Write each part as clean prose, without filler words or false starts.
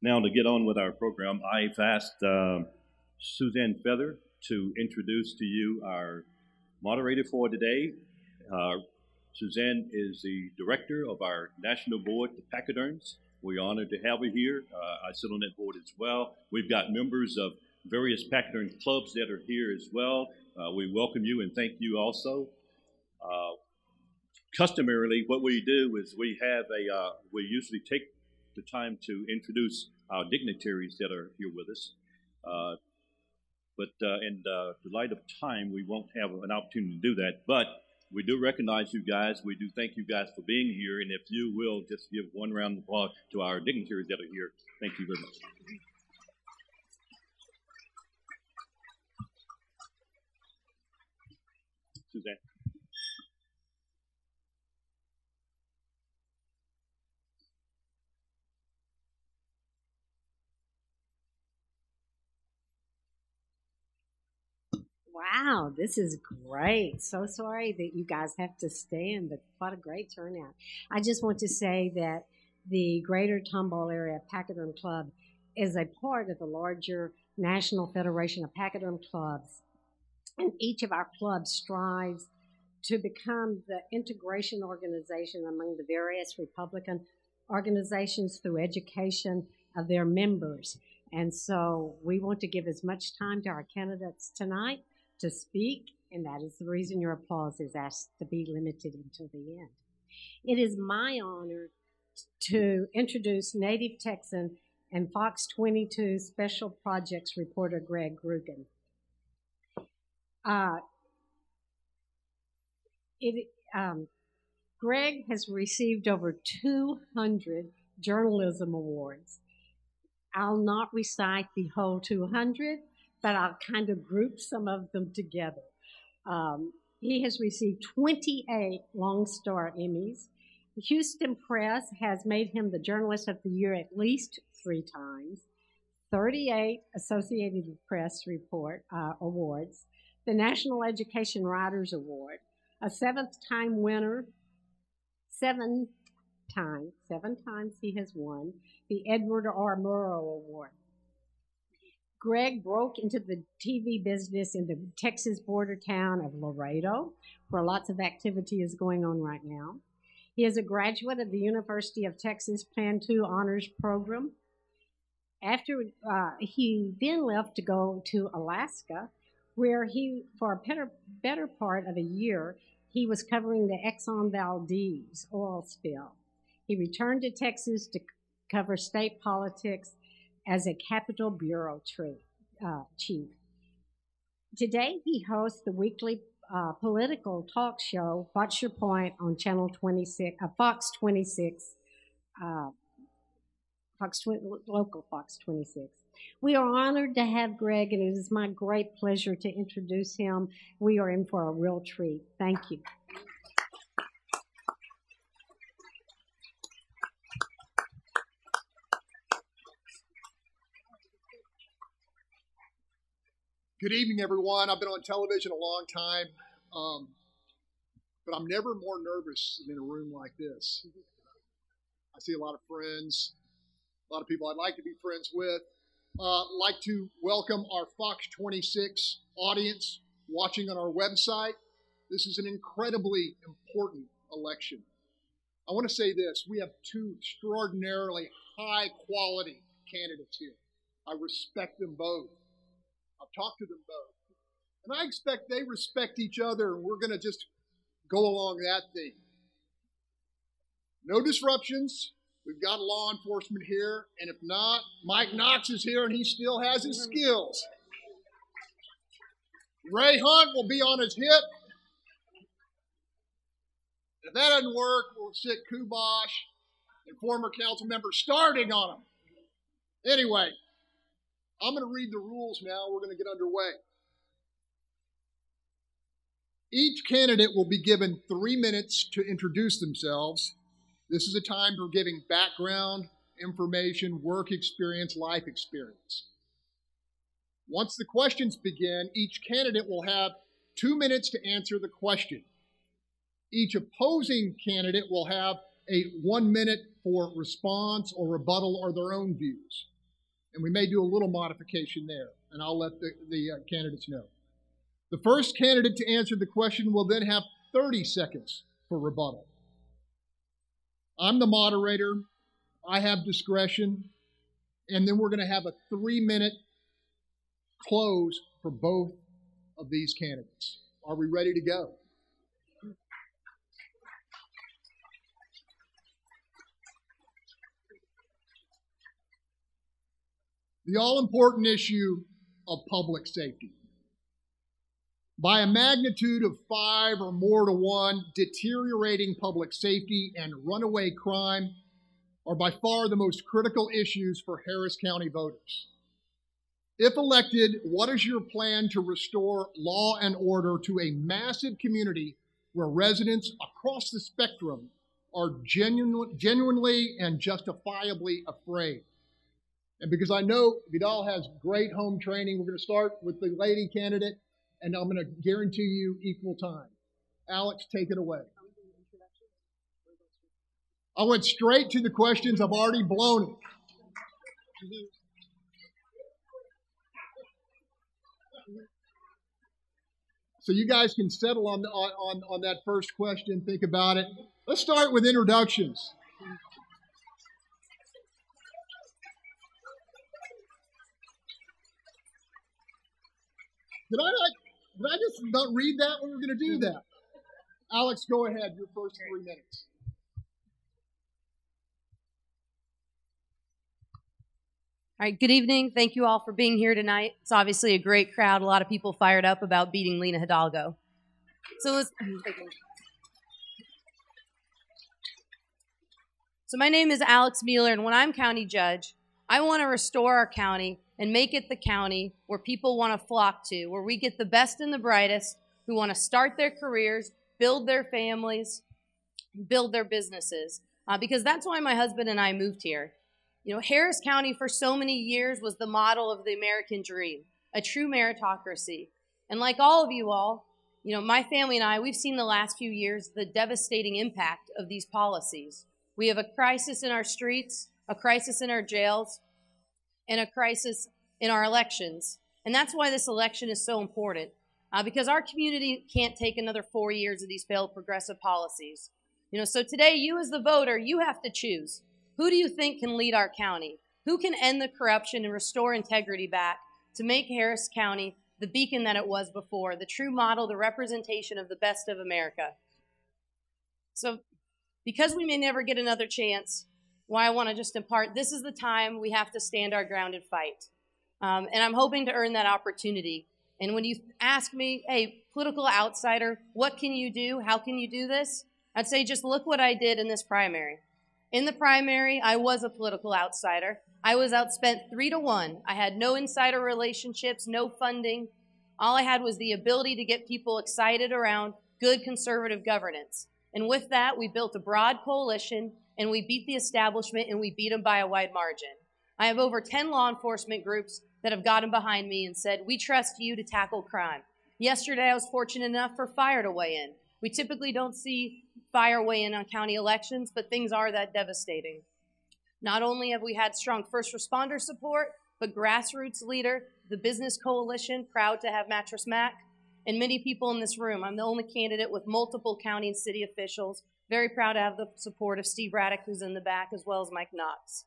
Now, to get on with our program, I've asked Suzanne Feather to introduce to you our moderator for today. Uh, Suzanne is the director of our national board, the Pachyderms. We're honored to have her here. I sit on that board as well. We've got members of various Pachyderm clubs that are here as well. We welcome you and thank you also. Customarily, what we do is we usually take the time to introduce our dignitaries that are here with us. But in the light of time, we won't have an opportunity to do that. But we do recognize you guys. We do thank you guys for being here. And if you will, just give one round of applause to our dignitaries that are here. Thank you very much. Suzanne. Wow, this is great. So sorry that you guys have to stand, but what a great turnout. I just want to say that the Greater Tomball Area Pachyderm Club is a part of the larger National Federation of Pachyderm Clubs, and each of our clubs strives to become the integration organization among the various Republican organizations through education of their members. And so we want to give as much time to our candidates tonight to speak, and that is the reason your applause is asked to be limited until the end. It is my honor to introduce native Texan and Fox 22 Special Projects reporter Greg Grugan. Greg has received over 200 journalism awards. I'll not recite the whole 200, but I'll kind of group some of them together. He has received 28 Long Star Emmys. The Houston Press has made him the Journalist of the Year at least 3 times, 38 Associated Press awards, the National Education Writers Award, a 7th time winner, 7 times he has won, the Edward R. Murrow Award. Greg broke into the TV business in the Texas border town of Laredo, where lots of activity is going on right now. He is a graduate of the University of Texas Plan 2 Honors Program. After he then left to go to Alaska, where he, for a better part of a year, he was covering the Exxon Valdez oil spill. He returned to Texas to cover state politics as a Capitol Bureau chief. Today, he hosts the weekly political talk show, What's Your Point, on Channel 26, Fox 26, local Fox 26. We are honored to have Greg, and it is my great pleasure to introduce him. We are in for a real treat. Thank you. Good evening, everyone. I've been on television a long time, but I'm never more nervous than in a room like this. I see a lot of friends, a lot of people I'd like to be friends with. Like to welcome our Fox 26 audience watching on our website. This is an incredibly important election. I want to say this. We have 2 extraordinarily high-quality candidates here. I respect them both. I've talked to them both. And I expect they respect each other, and we're going to just go along that theme. No disruptions. We've got law enforcement here, and if not, Mike Knox is here, and he still has his skills. Ray Hunt will be on his hip. If that doesn't work, we'll sit Kubosh and former council members starting on him. Anyway, I'm going to read the rules now. We're going to get underway. Each candidate will be given 3 minutes to introduce themselves. This is a time for giving background, information, work experience, life experience. Once the questions begin, each candidate will have 2 minutes to answer the question. Each opposing candidate will have a 1 minute for response or rebuttal or their own views. and we may do a little modification there, and I'll let the candidates know. The first candidate to answer the question will then have 30 seconds for rebuttal. I'm the moderator. I have discretion, and then we're going to have a 3-minute close for both of these candidates. Are we ready to go? The all-important issue of public safety. By a magnitude of 5 or more to 1, deteriorating public safety and runaway crime are by far the most critical issues for Harris County voters. If elected, what is your plan to restore law and order to a massive community where residents across the spectrum are genuinely and justifiably afraid? And because I know Vidal has great home training, we're going to start with the lady candidate, and I'm going to guarantee you equal time. Alex, take it away. I went straight to the questions. I've already blown it. So you guys can settle on that first question. Think about it. Let's start with introductions. Did I just not read that when we were going to do that? Alex, go ahead. Your first 3 minutes. All right, good evening. Thank you all for being here tonight. It's obviously a great crowd. A lot of people fired up about beating Lena Hidalgo. So my name is Alex Mueller, and when I'm county judge, I want to restore our county and make it the county where people want to flock to, where we get the best and the brightest who want to start their careers, build their families, build their businesses, because that's why my husband and I moved here. You know, Harris County for so many years was the model of the American dream, a true meritocracy. And like all of you all, you know, my family and I, we've seen the last few years the devastating impact of these policies. We have a crisis in our streets, a crisis in our jails, and a crisis in our elections. And that's why this election is so important, because our community can't take another 4 years of these failed progressive policies. You know, so today, you as the voter, you have to choose. Who do you think can lead our county? Who can end the corruption and restore integrity back to make Harris County the beacon that it was before, the true model, the representation of the best of America? So because we may never get another chance, why I want to just impart, this is the time we have to stand our ground and fight. And I'm hoping to earn that opportunity. And when you ask me, hey, political outsider, what can you do? How can you do this? I'd say just look what I did in this primary. In the primary, I was a political outsider. I was outspent 3-1. I had no insider relationships, no funding. All I had was the ability to get people excited around good conservative governance. And with that, we built a broad coalition, and we beat the establishment, and we beat them by a wide margin. I have over 10 law enforcement groups that have gotten behind me and said, we trust you to tackle crime. Yesterday, I was fortunate enough for fire to weigh in. We typically don't see fire weigh in on county elections, but things are that devastating. Not only have we had strong first responder support, but grassroots leader, the business coalition, proud to have Mattress Mac, and many people in this room. I'm the only candidate with multiple county and city officials. Very proud to have the support of Steve Raddick, who's in the back, as well as Mike Knox.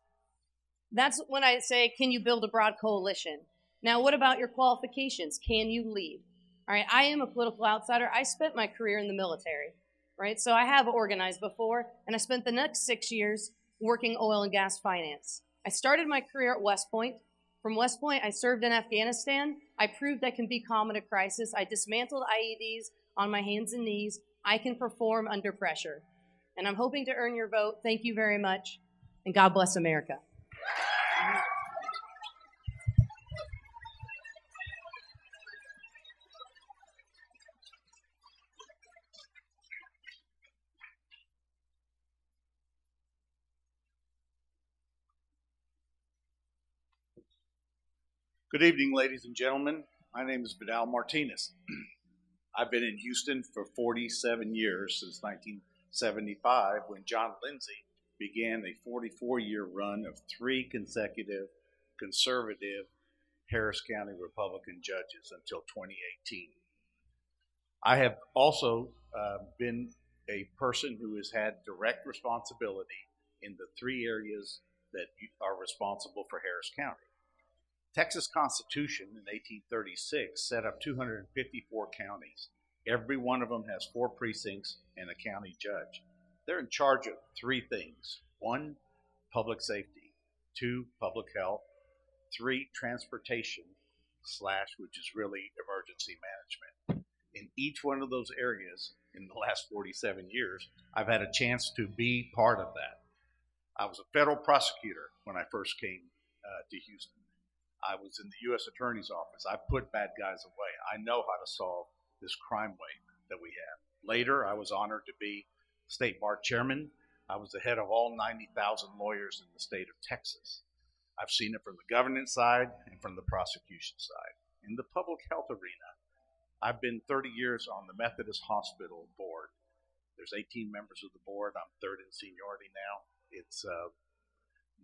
That's when I say, can you build a broad coalition? Now, what about your qualifications? Can you lead? All right, I am a political outsider. I spent my career in the military, right? So I have organized before, and I spent the next 6 years working oil and gas finance. I started my career at West Point. From West Point, I served in Afghanistan. I proved I can be calm in a crisis. I dismantled IEDs on my hands and knees. I can perform under pressure. And I'm hoping to earn your vote. Thank you very much, and God bless America. Good evening, ladies and gentlemen. My name is Vidal Martinez. I've been in Houston for 47 years, since 1975, when John Lindsay began a 44-year run of 3 consecutive conservative Harris County Republican judges until 2018. I have also been a person who has had direct responsibility in the three areas that are responsible for Harris County. Texas Constitution in 1836 set up 254 counties. Every one of them has 4 precincts and a county judge. They're in charge of 3 things. 1, public safety. 2, public health. 3, transportation / which is really emergency management. In each one of those areas in the last 47 years, I've had a chance to be part of that. I was a federal prosecutor when I first came to Houston. I was in the U.S. Attorney's Office. I put bad guys away. I know how to solve this crime wave that we have. Later, I was honored to be state bar chairman. I was the head of all 90,000 lawyers in the state of Texas. I've seen it from the governance side and from the prosecution side. In the public health arena, I've been 30 years on the Methodist Hospital board. There's 18 members of the board. I'm third in seniority now. It's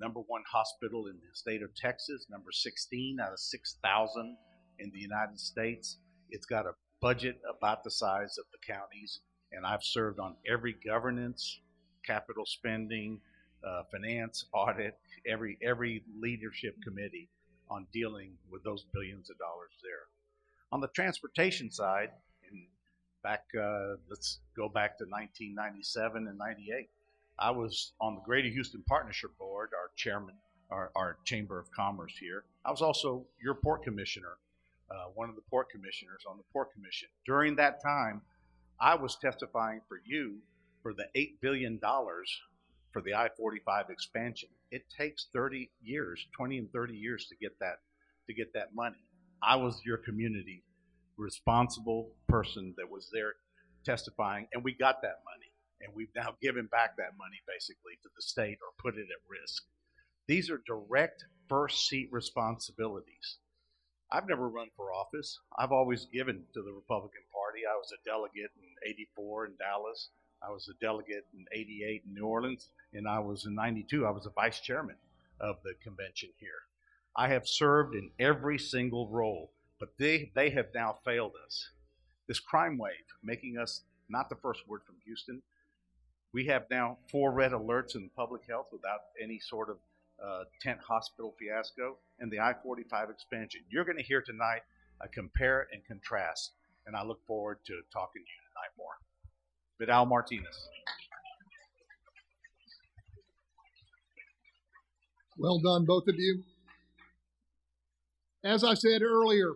number 1 hospital in the state of Texas, number 16 out of 6,000 in the United States. It's got a budget about the size of the counties, and I've served on every governance, capital spending, finance, audit, every leadership committee on dealing with those billions of dollars there. On the transportation side, let's go back to 1997 and 98. I was on the Greater Houston Partnership Board, our chairman, our Chamber of Commerce here. I was also your port commissioner, one of the port commissioners on the Port Commission. During that time, I was testifying for you for the $8 billion for the I-45 expansion. It takes 30 years, 20 and 30 years to get that money. I was your community responsible person that was there testifying, and we got that money. And we've now given back that money basically to the state or put it at risk. These are direct first seat responsibilities. I've never run for office. I've always given to the Republican Party. I was a delegate in '84 in Dallas. I was a delegate in '88 in New Orleans. And I was in '92, I was a vice chairman of the convention here. I have served in every single role, but they have now failed us. This crime wave, making us not the first word from Houston. We have now 4 red alerts in public health without any sort of tent hospital fiasco, and the I-45 expansion. You're going to hear tonight a compare and contrast, and I look forward to talking to you tonight more. Vidal Martinez. Well done, both of you. As I said earlier,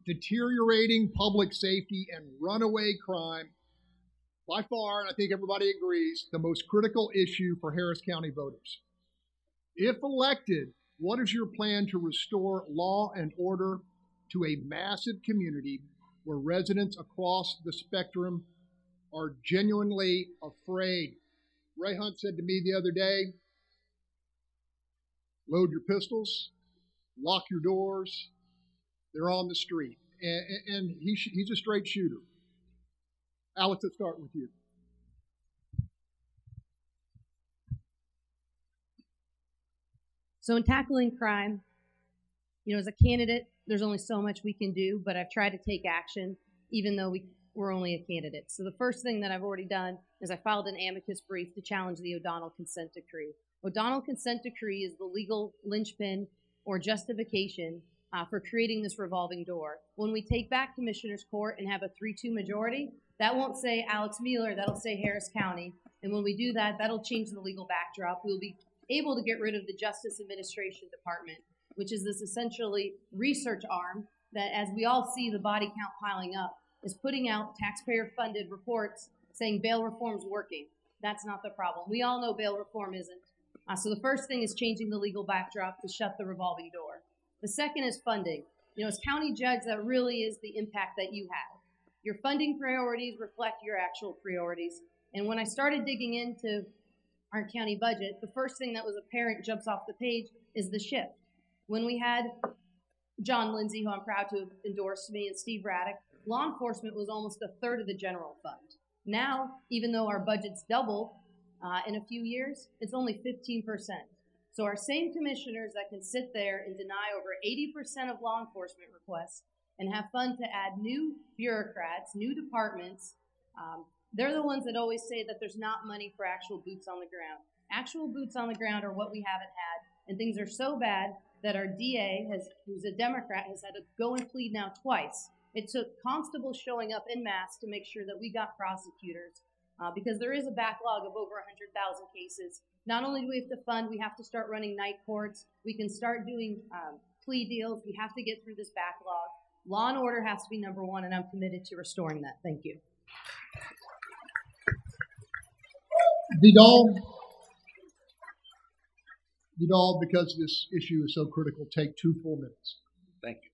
deteriorating public safety and runaway crime, by far, and I think everybody agrees, the most critical issue for Harris County voters. If elected, what is your plan to restore law and order to a massive community where residents across the spectrum are genuinely afraid? Ray Hunt said to me the other day, load your pistols, lock your doors, they're on the street. And he's a straight shooter. Alex, let's start with you. So in tackling crime, as a candidate, there's only so much we can do, but I've tried to take action even though we're only a candidate. So the first thing that I've already done is I filed an amicus brief to challenge the O'Donnell consent decree. O'Donnell consent decree is the legal linchpin or justification for creating this revolving door. When we take back Commissioner's Court and have a 3-2 majority, that won't say Alex Mueller, that'll say Harris County. And when we do that, that'll change the legal backdrop. We'll be able to get rid of the Justice Administration Department, which is this essentially research arm that, as we all see the body count piling up, is putting out taxpayer-funded reports saying bail reform's working. That's not the problem. We all know bail reform isn't. So the first thing is changing the legal backdrop to shut the revolving door. The second is funding. As county judge, that really is the impact that you have. Your funding priorities reflect your actual priorities. And when I started digging into our county budget, the first thing that was apparent jumps off the page is the shift. When we had John Lindsay, who I'm proud to have endorsed me, and Steve Raddick, law enforcement was almost a third of the general fund. Now, even though our budget's doubled in a few years, it's only 15%. So our same commissioners that can sit there and deny over 80% of law enforcement requests and have fun to add new bureaucrats, new departments, they're the ones that always say that there's not money for actual boots on the ground. Actual boots on the ground are what we haven't had, and things are so bad that our DA, who's a Democrat, has had to go and plead now twice. It took constables showing up en masse to make sure that we got prosecutors, because there is a backlog of over 100,000 cases. Not only do we have to fund, we have to start running night courts. We can start doing plea deals. We have to get through this backlog. Law and order has to be number one, and I'm committed to restoring that. Thank you. Vidal, because this issue is so critical, take 2 full minutes. Thank you.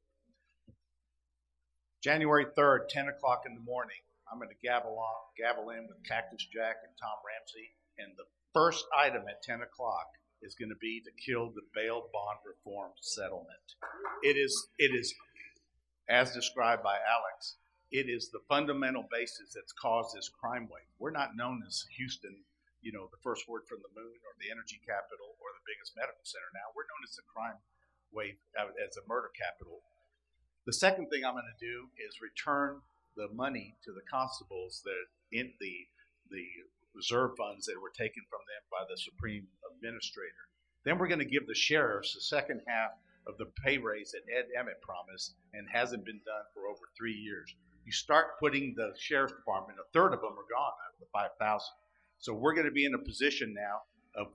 January 3rd, 10 o'clock in the morning, I'm going to gavel in with Cactus Jack and Tom Ramsey, and the first item at 10 o'clock is going to be to kill the bail bond reform settlement. It is, as described by Alex, it is the fundamental basis that's caused this crime wave. We're not known as Houston, the first word from the moon, or the energy capital, or the biggest medical center now. We're known as the crime wave, as a murder capital. The second thing I'm going to do is return the money to the constables that in the reserve funds that were taken from them by the Supreme Administrator. Then we're going to give the sheriffs the second half of the pay raise that Ed Emmett promised and hasn't been done for over 3 years. You start putting the sheriff's department, a third of them are gone out of the 5,000. So we're going to be in a position now of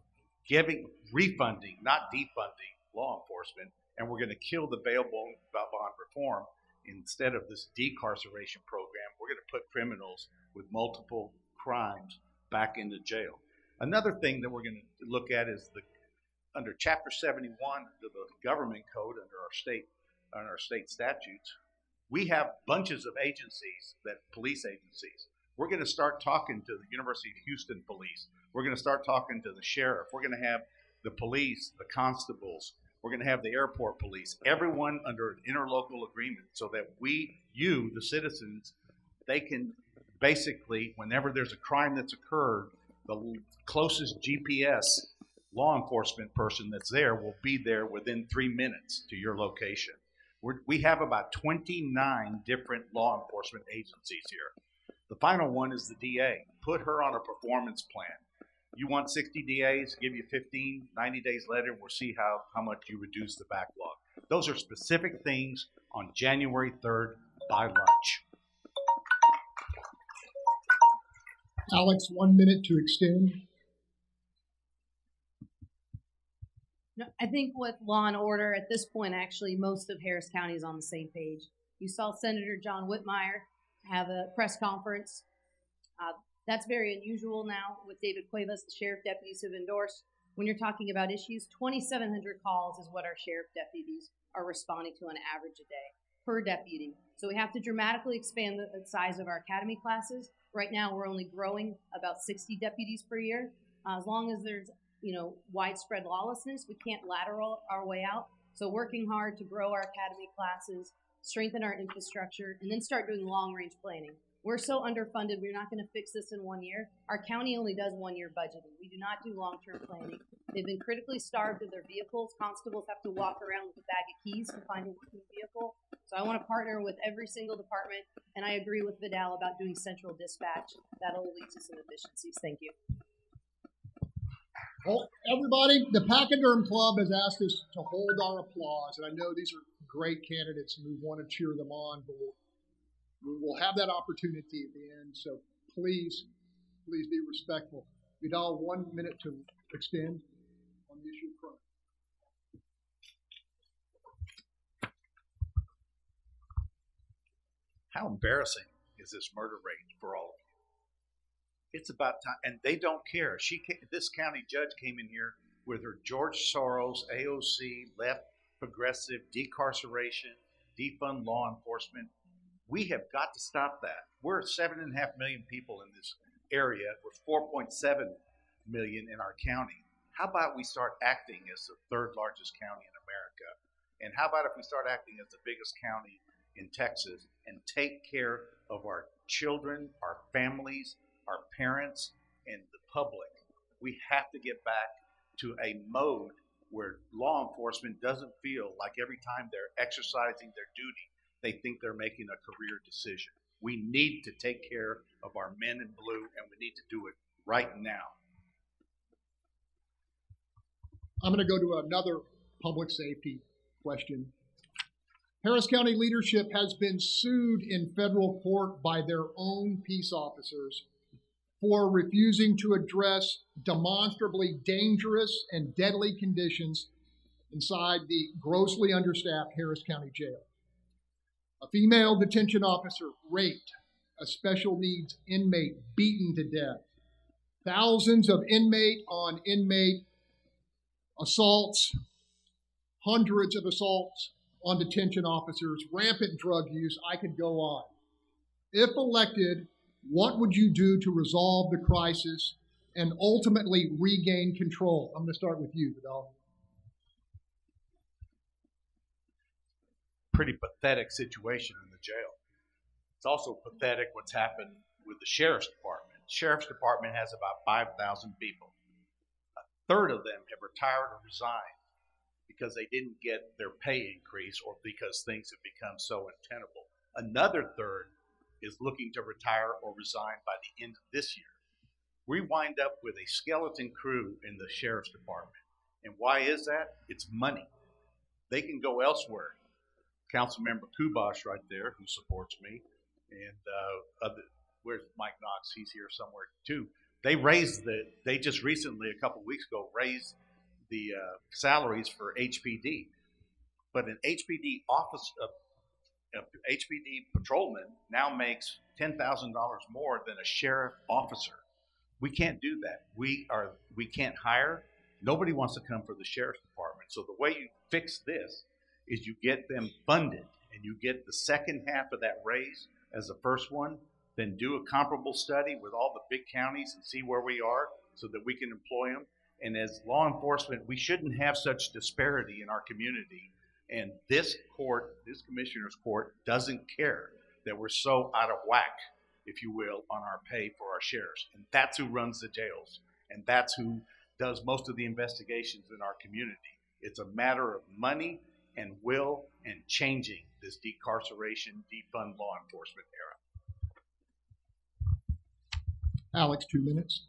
refunding, not defunding law enforcement, and we're going to kill the bail bond reform. Instead of this decarceration program, we're going to put criminals with multiple crimes back into jail. Another thing that we're going to look at is under Chapter 71 of the government code under our state statutes, we have bunches of agencies, police agencies. We're going to start talking to the University of Houston police. We're going to start talking to the sheriff. We're going to have the police, the constables. We're going to have the airport police, everyone under an interlocal agreement so that you, the citizens, they can basically, whenever there's a crime that's occurred, the closest GPS law enforcement person that's there will be there within 3 minutes to your location. We have about 29 different law enforcement agencies here. The final one is the DA. Put her on a performance plan. You want 60 DAs, give you 15, 90 days later, we'll see how much you reduce the backlog. Those are specific things on January 3rd by lunch. Alex, 1 minute to extend. No, I think with law and order at this point, actually, most of Harris County is on the same page. You saw Senator John Whitmire have a press conference. That's very unusual now with David Cuevas, the sheriff deputies have endorsed. When you're talking about issues, 2,700 calls is what our sheriff deputies are responding to on average a day per deputy. So we have to dramatically expand the size of our academy classes. Right now, we're only growing about 60 deputies per year. As long as there's widespread lawlessness, we can't lateral our way out. So working hard to grow our academy classes, strengthen our infrastructure, and then start doing long-range planning. We're so underfunded, we're not going to fix this in 1 year. Our county only does 1 year budgeting. We do not do long-term planning. They've been critically starved of their vehicles. Constables have to walk around with a bag of keys to find a working vehicle. So I want to partner with every single department, and I agree with Vidal about doing central dispatch. That'll lead to some efficiencies. Thank you. Well, everybody, the Pachyderm Club has asked us to hold our applause, and I know these are great candidates, and we want to cheer them on, but we will have that opportunity at the end. So please be respectful. Vidal, 1 minute to extend on the issue of crime. How embarrassing is this murder rate for all of you? It's about time, and they don't care. This county judge came in here with her George Soros, AOC, left, progressive, decarceration, defund law enforcement. We have got to stop that. We're 7.5 million people in this area. We're 4.7 million in our county. How about we start acting as the third largest county in America? And how about if we start acting as the biggest county in Texas and take care of our children, our families, our parents, and the public? We have to get back to a mode where law enforcement doesn't feel like every time they're exercising their duty, they think they're making a career decision. We need to take care of our men in blue, and we need to do it right now. I'm going to go to another public safety question. Harris County leadership has been sued in federal court by their own peace officers for refusing to address demonstrably dangerous and deadly conditions inside the grossly understaffed Harris County Jail. A female detention officer raped a special needs inmate, beaten to death. Thousands of inmate on inmate assaults, hundreds of assaults on detention officers, rampant drug use. I could go on. If elected, what would you do to resolve the crisis and ultimately regain control? I'm going to start with you, Vidal. Pretty pathetic situation in the jail. It's also pathetic what's happened with the Sheriff's Department. The Sheriff's Department has about 5,000 people. A third of them have retired or resigned because they didn't get their pay increase or because things have become so untenable. Another third is looking to retire or resign by the end of this year. We wind up with a skeleton crew in the Sheriff's Department. And why is that? It's money. They can go elsewhere. Councilmember Kubash right there, who supports me, and where's Mike Knox? He's here somewhere too. They just recently, a couple weeks ago, raised the salaries for HPD. But an HPD HPD patrolman now makes $10,000 more than a sheriff officer. We can't do that. We can't hire. Nobody wants to come for the Sheriff's Department. So the way you fix this is you get them funded, and you get the second half of that raise as the first one, then do a comparable study with all the big counties and see where we are so that we can employ them. And as law enforcement, we shouldn't have such disparity in our community. And this court, this commissioner's court, doesn't care that we're so out of whack, if you will, on our pay for our sheriffs. And that's who runs the jails. And that's who does most of the investigations in our community. It's a matter of money and will and changing this decarceration, defund law enforcement era. Alex, 2 minutes.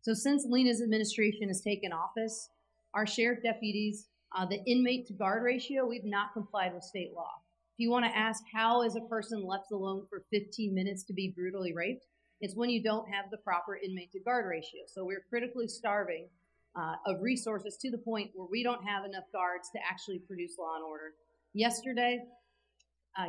So since Lena's administration has taken office, our sheriff deputies, the inmate to guard ratio, we've not complied with state law. If you want to ask how is a person left alone for 15 minutes to be brutally raped, it's when you don't have the proper inmate to guard ratio. So we're critically starving of resources to the point where we don't have enough guards to actually produce law and order. Yesterday,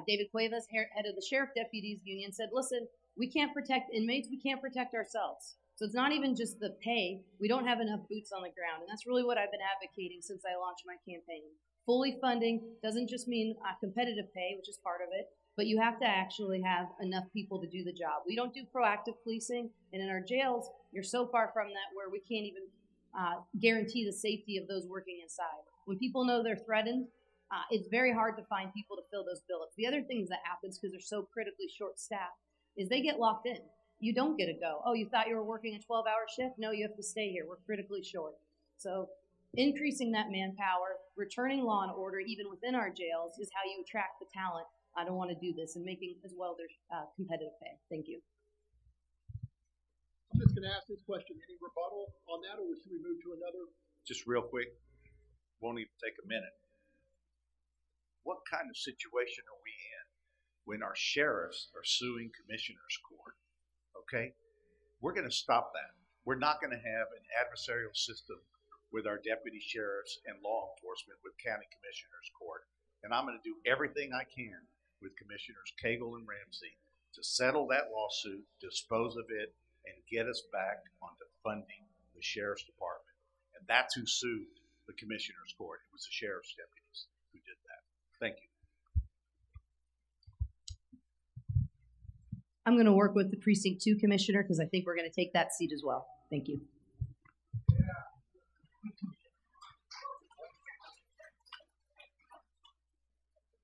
David Cuevas, head of the Sheriff Deputies Union, said, listen, we can't protect inmates, we can't protect ourselves. So it's not even just the pay, we don't have enough boots on the ground. And that's really what I've been advocating since I launched my campaign. Fully funding doesn't just mean competitive pay, which is part of it, but you have to actually have enough people to do the job. We don't do proactive policing, and in our jails, you're so far from that where we can't even guarantee the safety of those working inside. When people know they're threatened, it's very hard to find people to fill those billets. The other things that happens because they're so critically short-staffed is they get locked in. You don't get to go. Oh, you thought you were working a 12-hour shift? No, you have to stay here. We're critically short. So increasing that manpower, returning law and order even within our jails is how you attract the talent. I don't want to do this, and making as well their competitive pay. Thank you. I'm just going to ask this question. Any rebuttal on that, or should we move to another? Just real quick, won't even take a minute. What kind of situation are we in when our sheriffs are suing commissioners' court? Okay? We're going to stop that. We're not going to have an adversarial system with our deputy sheriffs and law enforcement with county commissioners' court. And I'm going to do everything I can with Commissioners Cagle and Ramsey to settle that lawsuit, dispose of it, and get us back onto funding the Sheriff's Department. And that's who sued the Commissioner's Court. It was the Sheriff's deputies who did that. Thank you. I'm going to work with the Precinct 2 Commissioner because I think we're going to take that seat as well. Thank you.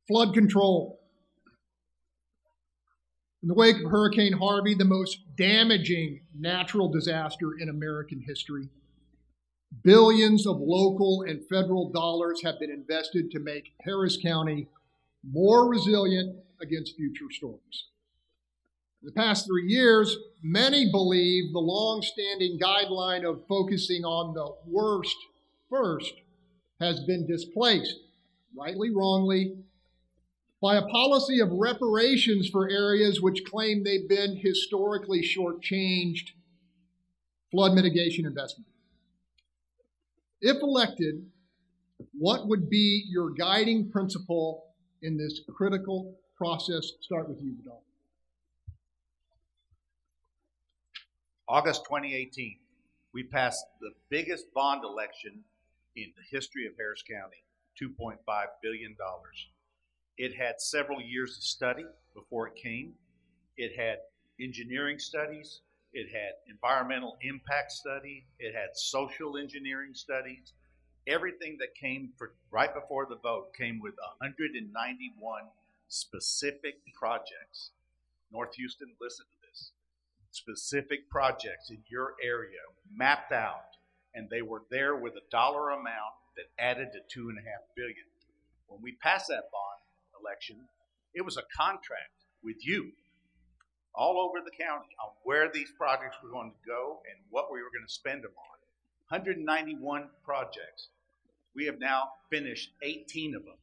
Flood control. In the wake of Hurricane Harvey, the most damaging natural disaster in American history, billions of local and federal dollars have been invested to make Harris County more resilient against future storms. In the past 3 years, many believe the long-standing guideline of focusing on the worst first has been displaced, rightly, wrongly, by a policy of reparations for areas which claim they've been historically shortchanged flood mitigation investment. If elected, what would be your guiding principle in this critical process? Start with you, Vidal. August 2018, we passed the biggest bond election in the history of Harris County, $2.5 billion. It had several years of study before it came. It had engineering studies. It had environmental impact study. It had social engineering studies. Everything that came right before the vote came with 191 specific projects. North Houston, listen to this. Specific projects in your area mapped out, and they were there with a dollar amount that added to $2.5 billion. When we passed that bond election, it was a contract with you all over the county on where these projects were going to go and what we were going to spend them on. 191 projects. We have now finished 18 of them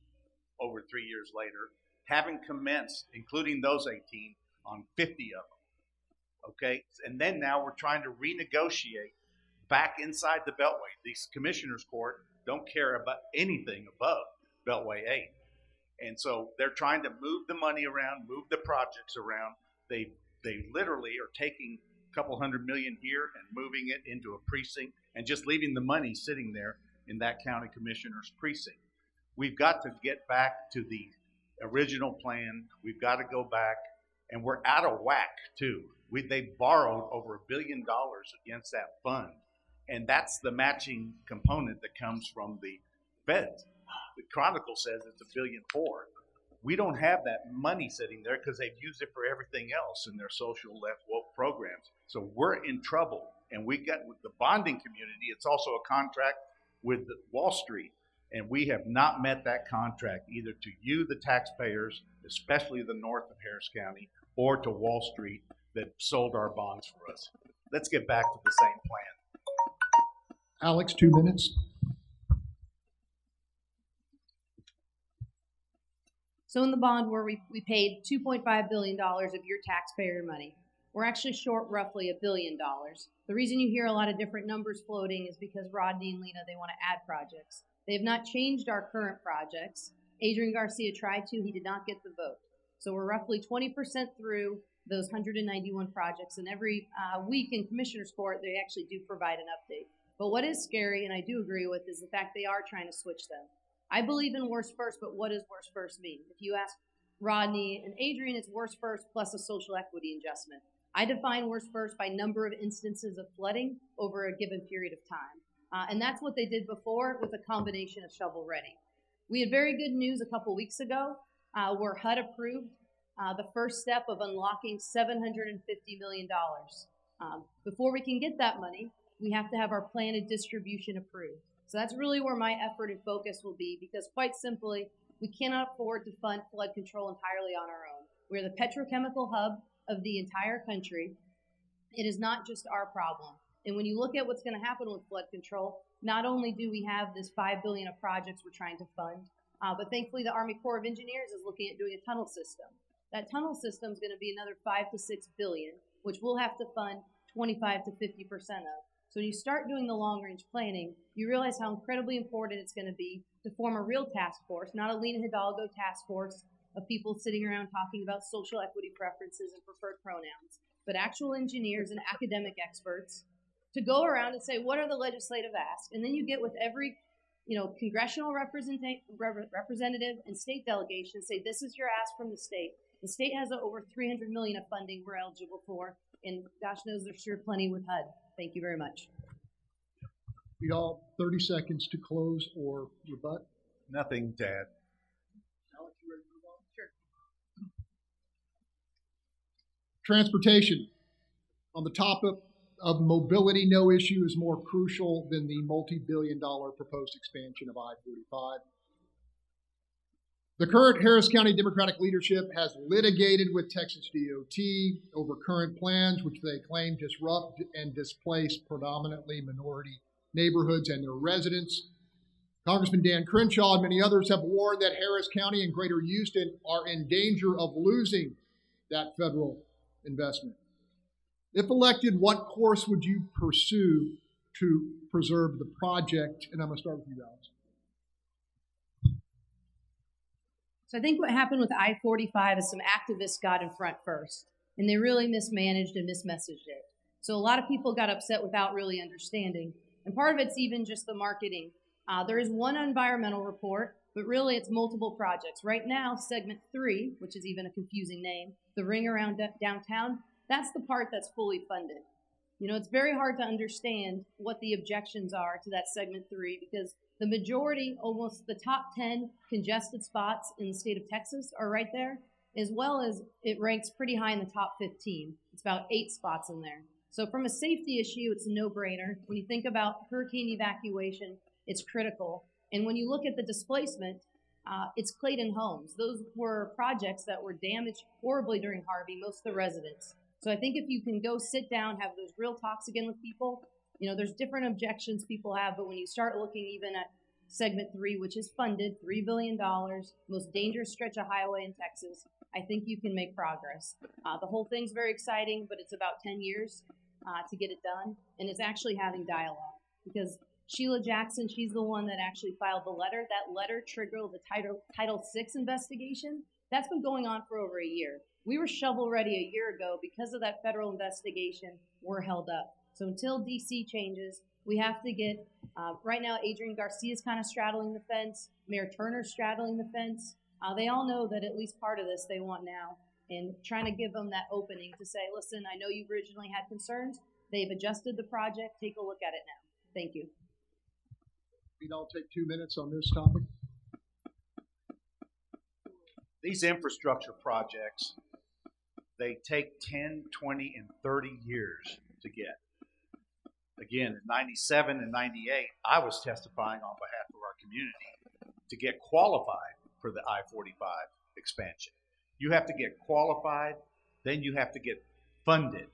over 3 years later, having commenced, including those 18, on 50 of them. Okay, and then now we're trying to renegotiate back inside the Beltway. These commissioners' court don't care about anything above Beltway 8. And so they're trying to move the money around, move the projects around. They literally are taking a couple $100 million here and moving it into a precinct and just leaving the money sitting there in that county commissioner's precinct. We've got to get back to the original plan. We've got to go back, and we're out of whack too. They borrowed over $1 billion against that fund, and that's the matching component that comes from the feds. The Chronicle says it's $1.4 billion. We don't have that money sitting there because they've used it for everything else in their social left woke programs. So we're in trouble, and we got with the bonding community. It's also a contract with Wall Street, and we have not met that contract either to you, the taxpayers, especially the north of Harris County, or to Wall Street that sold our bonds for us. Let's get back to the same plan. Alex, 2 minutes. So in the bond where we paid $2.5 billion of your taxpayer money, we're actually short roughly $1 billion. The reason you hear a lot of different numbers floating is because Rodney and Lena, they want to add projects. They have not changed our current projects. Adrian Garcia tried to, he did not get the vote. So we're roughly 20% through those 191 projects, and every week in Commissioner's Court, they actually do provide an update. But what is scary, and I do agree with, is the fact they are trying to switch them. I believe in worst first, but what does worst first mean? If you ask Rodney and Adrian, it's worst first plus a social equity adjustment. I define worst first by number of instances of flooding over a given period of time. And that's what they did before with a combination of shovel ready. We had very good news a couple weeks ago where HUD approved the first step of unlocking $750 million. Before we can get that money, we have to have our plan of distribution approved. So that's really where my effort and focus will be, because quite simply, we cannot afford to fund flood control entirely on our own. We're the petrochemical hub of the entire country. It is not just our problem. And when you look at what's going to happen with flood control, not only do we have this $5 billion of projects we're trying to fund, but thankfully the Army Corps of Engineers is looking at doing a tunnel system. That tunnel system is going to be another $5 to $6 billion, which we'll have to fund 25 to 50% of. So when you start doing the long-range planning, you realize how incredibly important it's going to be to form a real task force, not a Lena Hidalgo task force of people sitting around talking about social equity preferences and preferred pronouns, but actual engineers and academic experts to go around and say, what are the legislative asks? And then you get with every congressional representative and state delegation, say, this is your ask from the state. The state has over $300 million of funding we're eligible for, and gosh knows there's sure plenty with HUD. Thank you very much. We all 30 seconds to close or rebut. Nothing to add. Alex, you ready to move on? Sure. Transportation. On the topic of mobility, no issue is more crucial than the multi-billion-dollar proposed expansion of I-45. The current Harris County Democratic leadership has litigated with Texas DOT over current plans, which they claim disrupt and displace predominantly minority neighborhoods and their residents. Congressman Dan Crenshaw and many others have warned that Harris County and Greater Houston are in danger of losing that federal investment. If elected, what course would you pursue to preserve the project? And I'm going to start with you, Alex. So I think what happened with I-45 is some activists got in front first, and they really mismanaged and mismessaged it. So a lot of people got upset without really understanding. And part of it's even just the marketing. There is one environmental report, but really it's multiple projects. Right now, segment 3, which is even a confusing name, the ring around downtown, that's the part that's fully funded. You know, it's very hard to understand what the objections are to that segment 3 because the majority, almost the top 10 congested spots in the state of Texas are right there, as well as it ranks pretty high in the top 15. It's about 8 spots in there. So from a safety issue, it's a no-brainer. When you think about hurricane evacuation, it's critical. And when you look at the displacement, it's Clayton homes. Those were projects that were damaged horribly during Harvey, most of the residents. So I think if you can go sit down, have those real talks again with people, you know, there's different objections people have, but when you start looking even at segment 3, which is funded, $3 billion, most dangerous stretch of highway in Texas, I think you can make progress. The whole thing's very exciting, but it's about 10 years to get it done, and it's actually having dialogue because Sheila Jackson, she's the one that actually filed the letter. That letter triggered the Title VI investigation. That's been going on for over a year. We were shovel ready a year ago because of that federal investigation. We're held up. So until DC changes, we have to get, right now, Adrian Garcia's kind of straddling the fence. Mayor Turner's straddling the fence. They all know that at least part of this they want now. And trying to give them that opening to say, listen, I know you originally had concerns. They've adjusted the project. Take a look at it now. Thank you. Vidal, take 2 minutes on this topic. These infrastructure projects, they take 10, 20, and 30 years to get. Again, in 97 and 98, I was testifying on behalf of our community to get qualified for the I-45 expansion. You have to get qualified, then you have to get funded.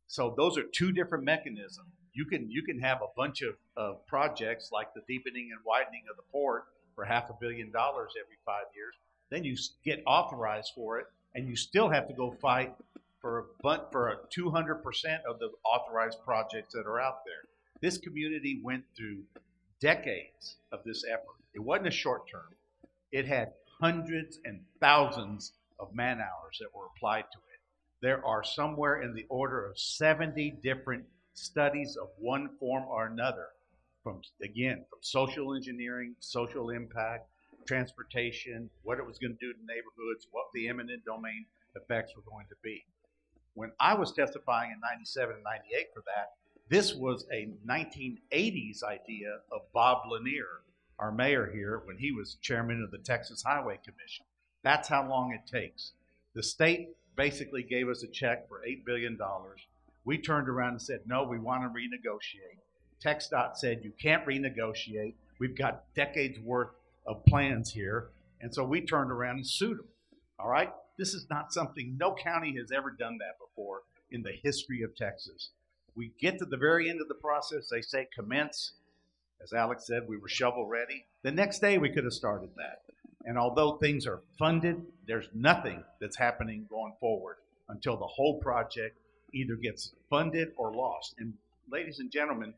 So those are two different mechanisms. You can have a bunch of projects like the deepening and widening of the port for $500 million every 5 years. Then you get authorized for it, and you still have to go fight for a 200% of the authorized projects that are out there. This community went through decades of this effort. It wasn't a short term. It had hundreds and thousands of man hours that were applied to it. There are somewhere in the order of 70 different studies of one form or another, from social engineering, social impact, transportation, what it was going to do to neighborhoods, what the eminent domain effects were going to be. When I was testifying in 97 and 98 for that, this was a 1980s idea of Bob Lanier, our mayor here, when he was chairman of the Texas Highway Commission. That's how long it takes. The state basically gave us a check for $8 billion. We turned around and said, no, we want to renegotiate. TxDOT said, you can't renegotiate. We've got decades worth of plans here. And so we turned around and sued them. All right? This is not something, no county has ever done that before in the history of Texas. We get to the very end of the process. They say commence. As Alex said, we were shovel ready. The next day we could have started that. And although things are funded, there's nothing that's happening going forward until the whole project either gets funded or lost. And ladies and gentlemen,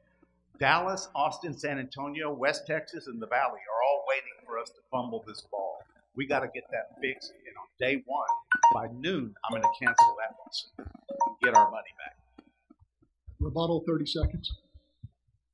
Dallas, Austin, San Antonio, West Texas, and the Valley are all waiting for us to fumble this ball. We got to get that fixed. And on day one, by noon, I'm going to cancel that lawsuit and get our money back. Rebuttal, 30 seconds.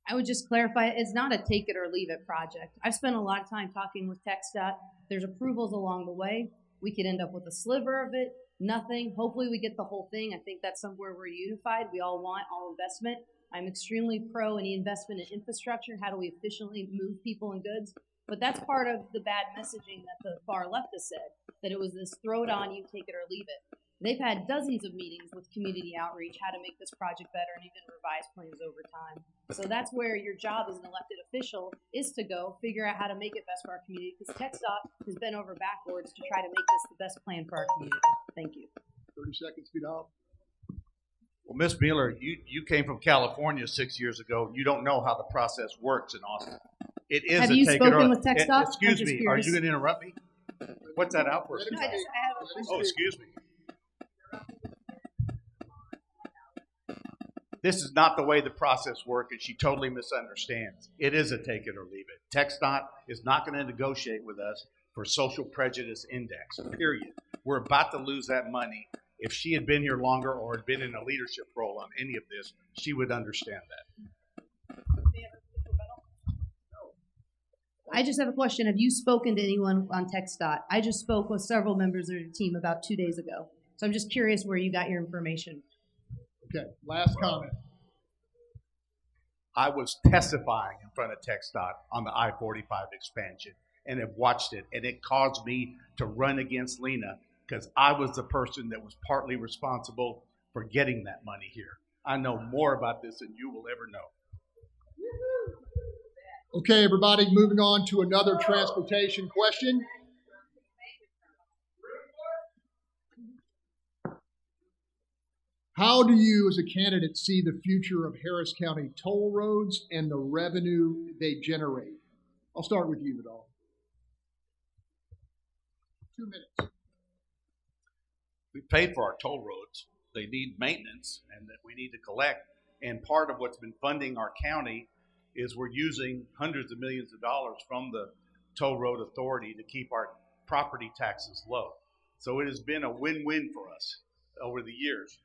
I would just clarify, it's not a take it or leave it project. I've spent a lot of time talking with TxDOT. There's approvals along the way. We could end up with a sliver of it, nothing. Hopefully we get the whole thing. I think that's somewhere we're unified. We all want all investment. I'm extremely pro any investment in infrastructure. How do we efficiently move people and goods? But that's part of the bad messaging that the far left has said, that it was this throw it on you, take it or leave it. They've had dozens of meetings with community outreach, how to make this project better, and even revise plans over time. So that's where your job as an elected official is to go figure out how to make it best for our community, because TxDOT has been over backwards to try to make this the best plan for our community. Thank you. 30 seconds, Vidal. Well, Ms. Mueller, you came from California 6 years ago. You don't know how the process works in Austin. It is Have a you take it spoken or, with TxDOT? Excuse I'm just me, are curious. you going to interrupt me? What's that outburst? No, I have a Oh, excuse me. This is not the way the process works, and she totally misunderstands. It is a take it or leave it. TxDOT is not going to negotiate with us for social prejudice index, period. We're about to lose that money. If she had been here longer or had been in a leadership role on any of this, she would understand that. I just have a question. Have you spoken to anyone on TxDOT? I just spoke with several members of your team about 2 days ago. So I'm just curious where you got your information. Okay, last comment. I was testifying in front of TxDOT on the I-45 expansion and have watched it, and it caused me to run against Lena because I was the person that was partly responsible for getting that money here. I know more about this than you will ever know. Okay, everybody, moving on to another transportation question. How do you, as a candidate, see the future of Harris County toll roads and the revenue they generate? I'll start with you, Vidal. 2 minutes. We paid for our toll roads. They need maintenance, and that we need to collect. And part of what's been funding our county is we're using hundreds of millions of dollars from the toll road authority to keep our property taxes low. So it has been a win-win for us over the years.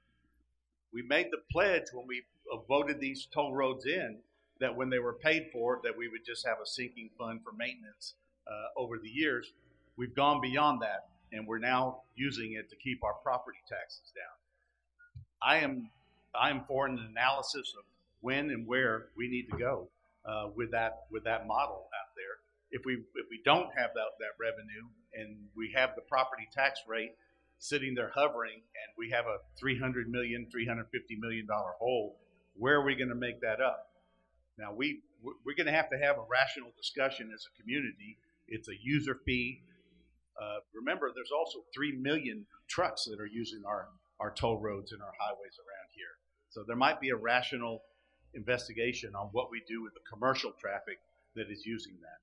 We made the pledge when we voted these toll roads in that when they were paid for, that we would just have a sinking fund for maintenance over the years. We've gone beyond that, and we're now using it to keep our property taxes down. I am for an analysis of when and where we need to go with that model out there. If we don't have that revenue and we have the property tax rate sitting there hovering, and we have a $300 million, $350 million hole, where are we going to make that up? Now, we're going to have a rational discussion as a community. It's a user fee. Remember, there's also 3 million trucks that are using our toll roads and our highways around here. So there might be a rational investigation on what we do with the commercial traffic that is using that.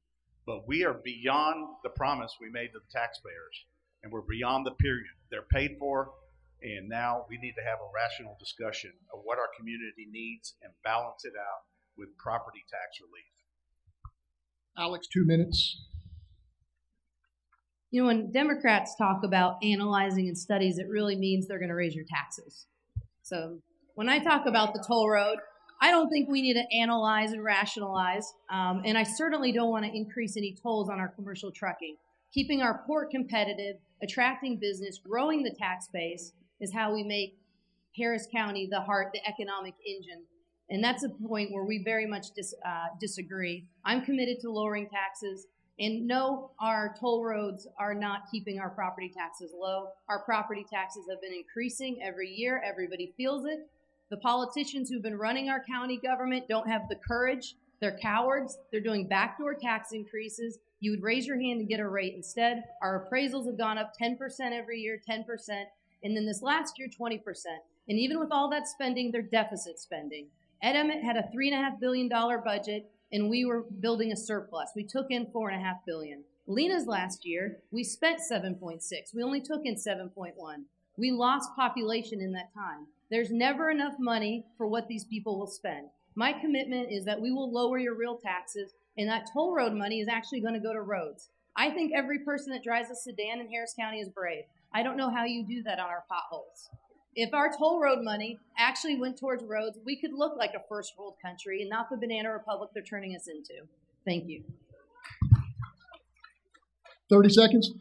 But we are beyond the promise we made to the taxpayers, and we're beyond the period. They're paid for, and now we need to have a rational discussion of what our community needs and balance it out with property tax relief. Alex, 2 minutes. You know, when Democrats talk about analyzing and studies, it really means they're going to raise your taxes. So when I talk about the toll road, I don't think we need to analyze and rationalize, and I certainly don't want to increase any tolls on our commercial trucking. Keeping our port competitive, attracting business, growing the tax base is how we make Harris County the heart, the economic engine. And that's a point where we very much disagree. I'm committed to lowering taxes. And no, our toll roads are not keeping our property taxes low. Our property taxes have been increasing every year. Everybody feels it. The politicians who've been running our county government don't have the courage. They're cowards. They're doing backdoor tax increases. You would raise your hand and get a rate. Instead, our appraisals have gone up 10% every year, 10%, and then this last year, 20%. And even with all that spending, they're deficit spending. Ed Emmett had a $3.5 billion budget, and we were building a surplus. We took in $4.5 billion. Lena's last year, we spent 7.6. We only took in 7.1. We lost population in that time. There's never enough money for what these people will spend. My commitment is that we will lower your real taxes, and that toll road money is actually going to go to roads. I think every person that drives a sedan in Harris County is brave. I don't know how you do that on our potholes. If our toll road money actually went towards roads, we could look like a first world country and not the banana republic they're turning us into. Thank you. 30 seconds.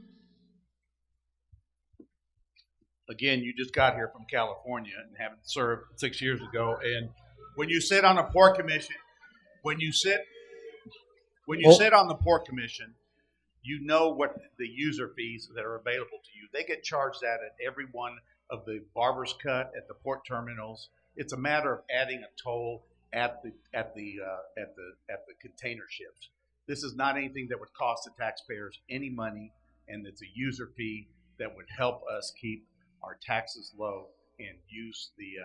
Again, you just got here from California and haven't served 6 years ago. And when you sit on a port commission, when you sit on the port commission, you know what the user fees that are available to you. They get charged that at every one of the barber's cut at the port terminals. It's a matter of adding a toll at the container ships. This is not anything that would cost the taxpayers any money, and it's a user fee that would help us keep our taxes low and use the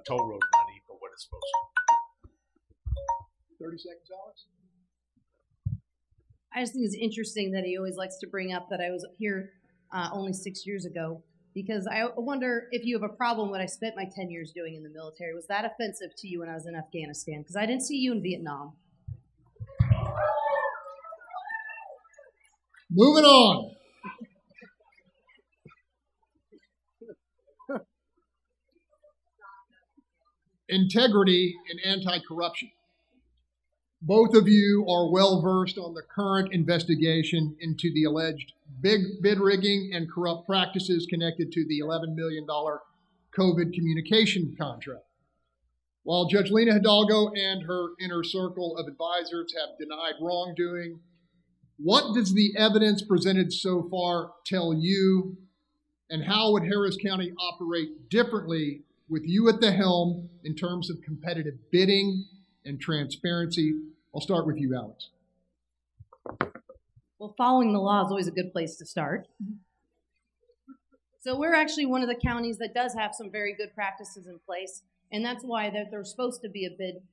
toll road money for what it's supposed to. 30 seconds, Alex. I just think it's interesting that he always likes to bring up that I was here only 6 years ago, because I wonder if you have a problem with what I spent my 10 years doing in the military. Was that offensive to you when I was in Afghanistan? Because I didn't see you in Vietnam. Moving on. Integrity and anti-corruption. Both of you are well versed on the current investigation into the alleged bid rigging and corrupt practices connected to the $11 million COVID communication contract. While Judge Lena Hidalgo and her inner circle of advisors have denied wrongdoing, what does the evidence presented so far tell you, and how would Harris County operate differently with you at the helm in terms of competitive bidding and transparency? I'll start with you, Alex. Well, following the law is always a good place to start. So we're actually one of the counties that does have some very good practices in place, and that's why there's supposed to be a bid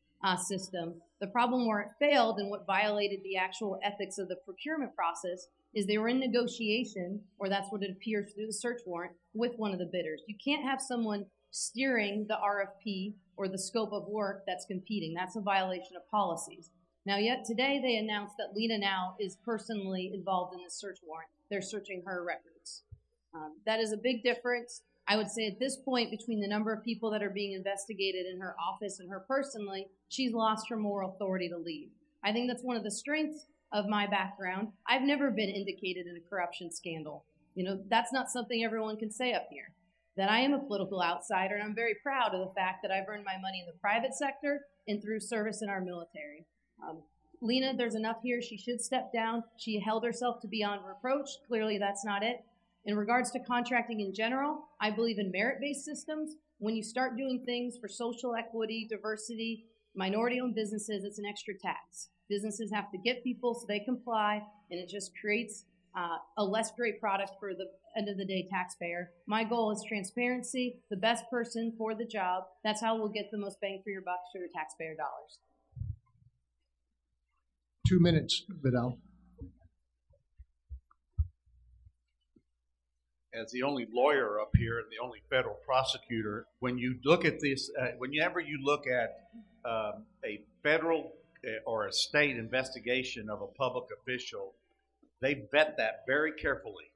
system. The problem where it failed and what violated the actual ethics of the procurement process is they were in negotiation, or that's what it appears through the search warrant, with one of the bidders. You can't have someone steering the RFP or the scope of work that's competing. That's a violation of policies. Now, yet today they announced that Lena now is personally involved in the search warrant. They're searching her records. That is a big difference. I would say at this point, between the number of people that are being investigated in her office and her personally, she's lost her moral authority to lead. I think that's one of the strengths of my background. I've never been indicated in a corruption scandal. You know, that's not something everyone can say up here. That I am a political outsider, and I'm very proud of the fact that I've earned my money in the private sector and through service in our military. Lena, there's enough here. She should step down. She held herself to beyond reproach. Clearly, that's not it. In regards to contracting in general, I believe in merit-based systems. When you start doing things for social equity, diversity, minority-owned businesses, it's an extra tax. Businesses have to get people so they comply, and it just creates a less great product for the end of the day taxpayer. My goal is transparency, the best person for the job. That's how we'll get the most bang for your buck for your taxpayer dollars. 2 minutes, Vidal. As the only lawyer up here and the only federal prosecutor, when you look at this, whenever you look at a federal or a state investigation of a public official, they vet that very carefully.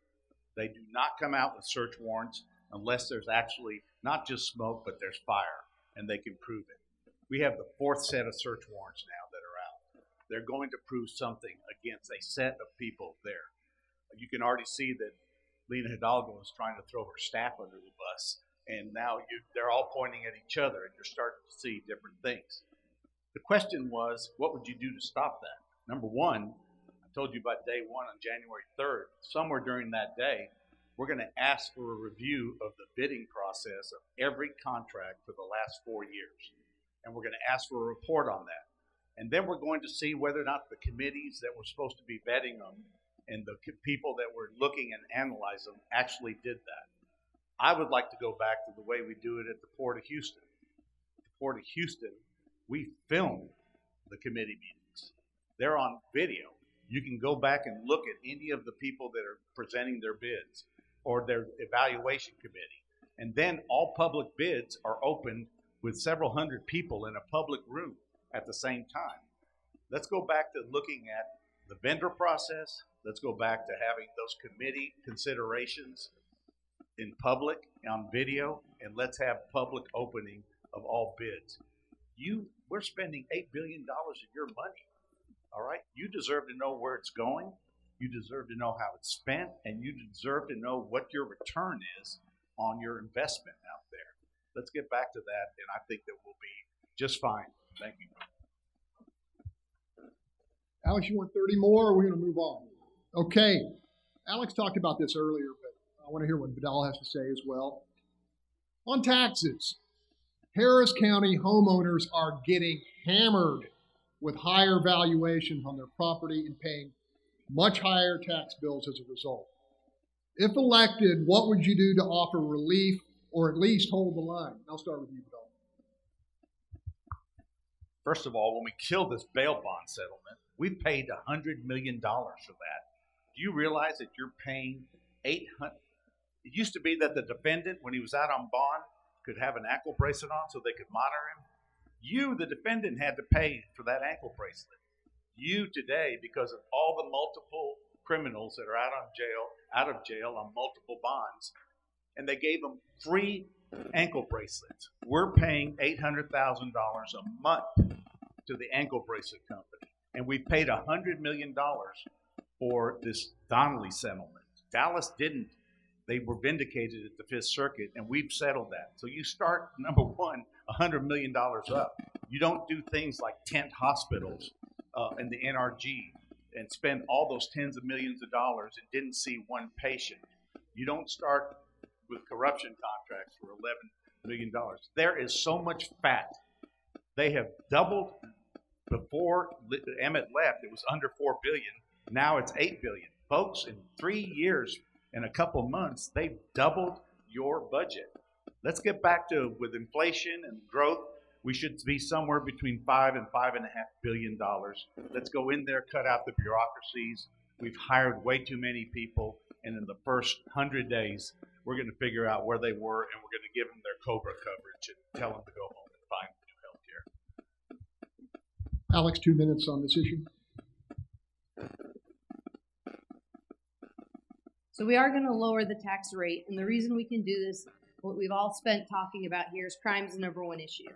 They do not come out with search warrants unless there's actually not just smoke, but there's fire, and they can prove it. We have the fourth set of search warrants now that are out. They're going to prove something against a set of people there. You can already see that Lena Hidalgo is trying to throw her staff under the bus, and now they're all pointing at each other, and you're starting to see different things. The question was, what would you do to stop that? Number one, I told you about day one on January 3rd. Somewhere during that day, we're going to ask for a review of the bidding process of every contract for the last 4 years, and we're going to ask for a report on that. And then we're going to see whether or not the committees that were supposed to be vetting them and the people that were looking and analyzing them actually did that. I would like to go back to the way we do it at the Port of Houston. At the Port of Houston, we film the committee meetings. They're on video. You can go back and look at any of the people that are presenting their bids or their evaluation committee. And then all public bids are opened with several hundred people in a public room at the same time. Let's go back to looking at the vendor process. Let's go back to having those committee considerations in public on video, and let's have public opening of all bids. We're spending $8 billion of your money, all right? You deserve to know where it's going. You deserve to know how it's spent, and you deserve to know what your return is on your investment out there. Let's get back to that, and I think that we'll be just fine. Thank you. Alex, you want 30 more, or we're going to move on? Okay. Alex talked about this earlier, but I want to hear what Vidal has to say as well. On taxes, Harris County homeowners are getting hammered with higher valuations on their property and paying much higher tax bills as a result. If elected, what would you do to offer relief or at least hold the line? I'll start with you, Vidal. First of all, when we killed this bail bond settlement, we paid $100 million for that. Do you realize that you're paying $800? It used to be that the defendant, when he was out on bond, could have an ankle bracelet on so they could monitor him. You, the defendant, had to pay for that ankle bracelet. You today, because of all the multiple criminals that are out of jail on multiple bonds, and they gave them free ankle bracelets. We're paying $800,000 a month to the ankle bracelet company, and we paid $100 million for this Donnelly settlement. Dallas didn't. They were vindicated at the Fifth Circuit, and we've settled that. So you start, number one, $100 million up. You don't do things like tent hospitals in the NRG and spend all those tens of millions of dollars and didn't see one patient. You don't start with corruption contracts for $11 million. There is so much fat. They have doubled. Before Emmett left, it was under $4 billion. Now it's $8 billion. Folks, in 3 years, in a couple months, they've doubled your budget. Let's get back to, with inflation and growth, we should be somewhere between $5 and $5.5 billion. Let's go in there, cut out the bureaucracies. We've hired way too many people, and in the first 100 days, we're going to figure out where they were, and we're going to give them their COBRA coverage and tell them to go home and find new health care. Alex, 2 minutes on this issue. So we are going to lower the tax rate, and the reason we can do this, what we've all spent talking about here, is crime is the number one issue.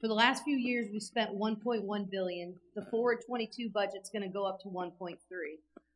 For the last few years, we spent $1.1 billion. The forward 22 budget's going to go up to $1.3.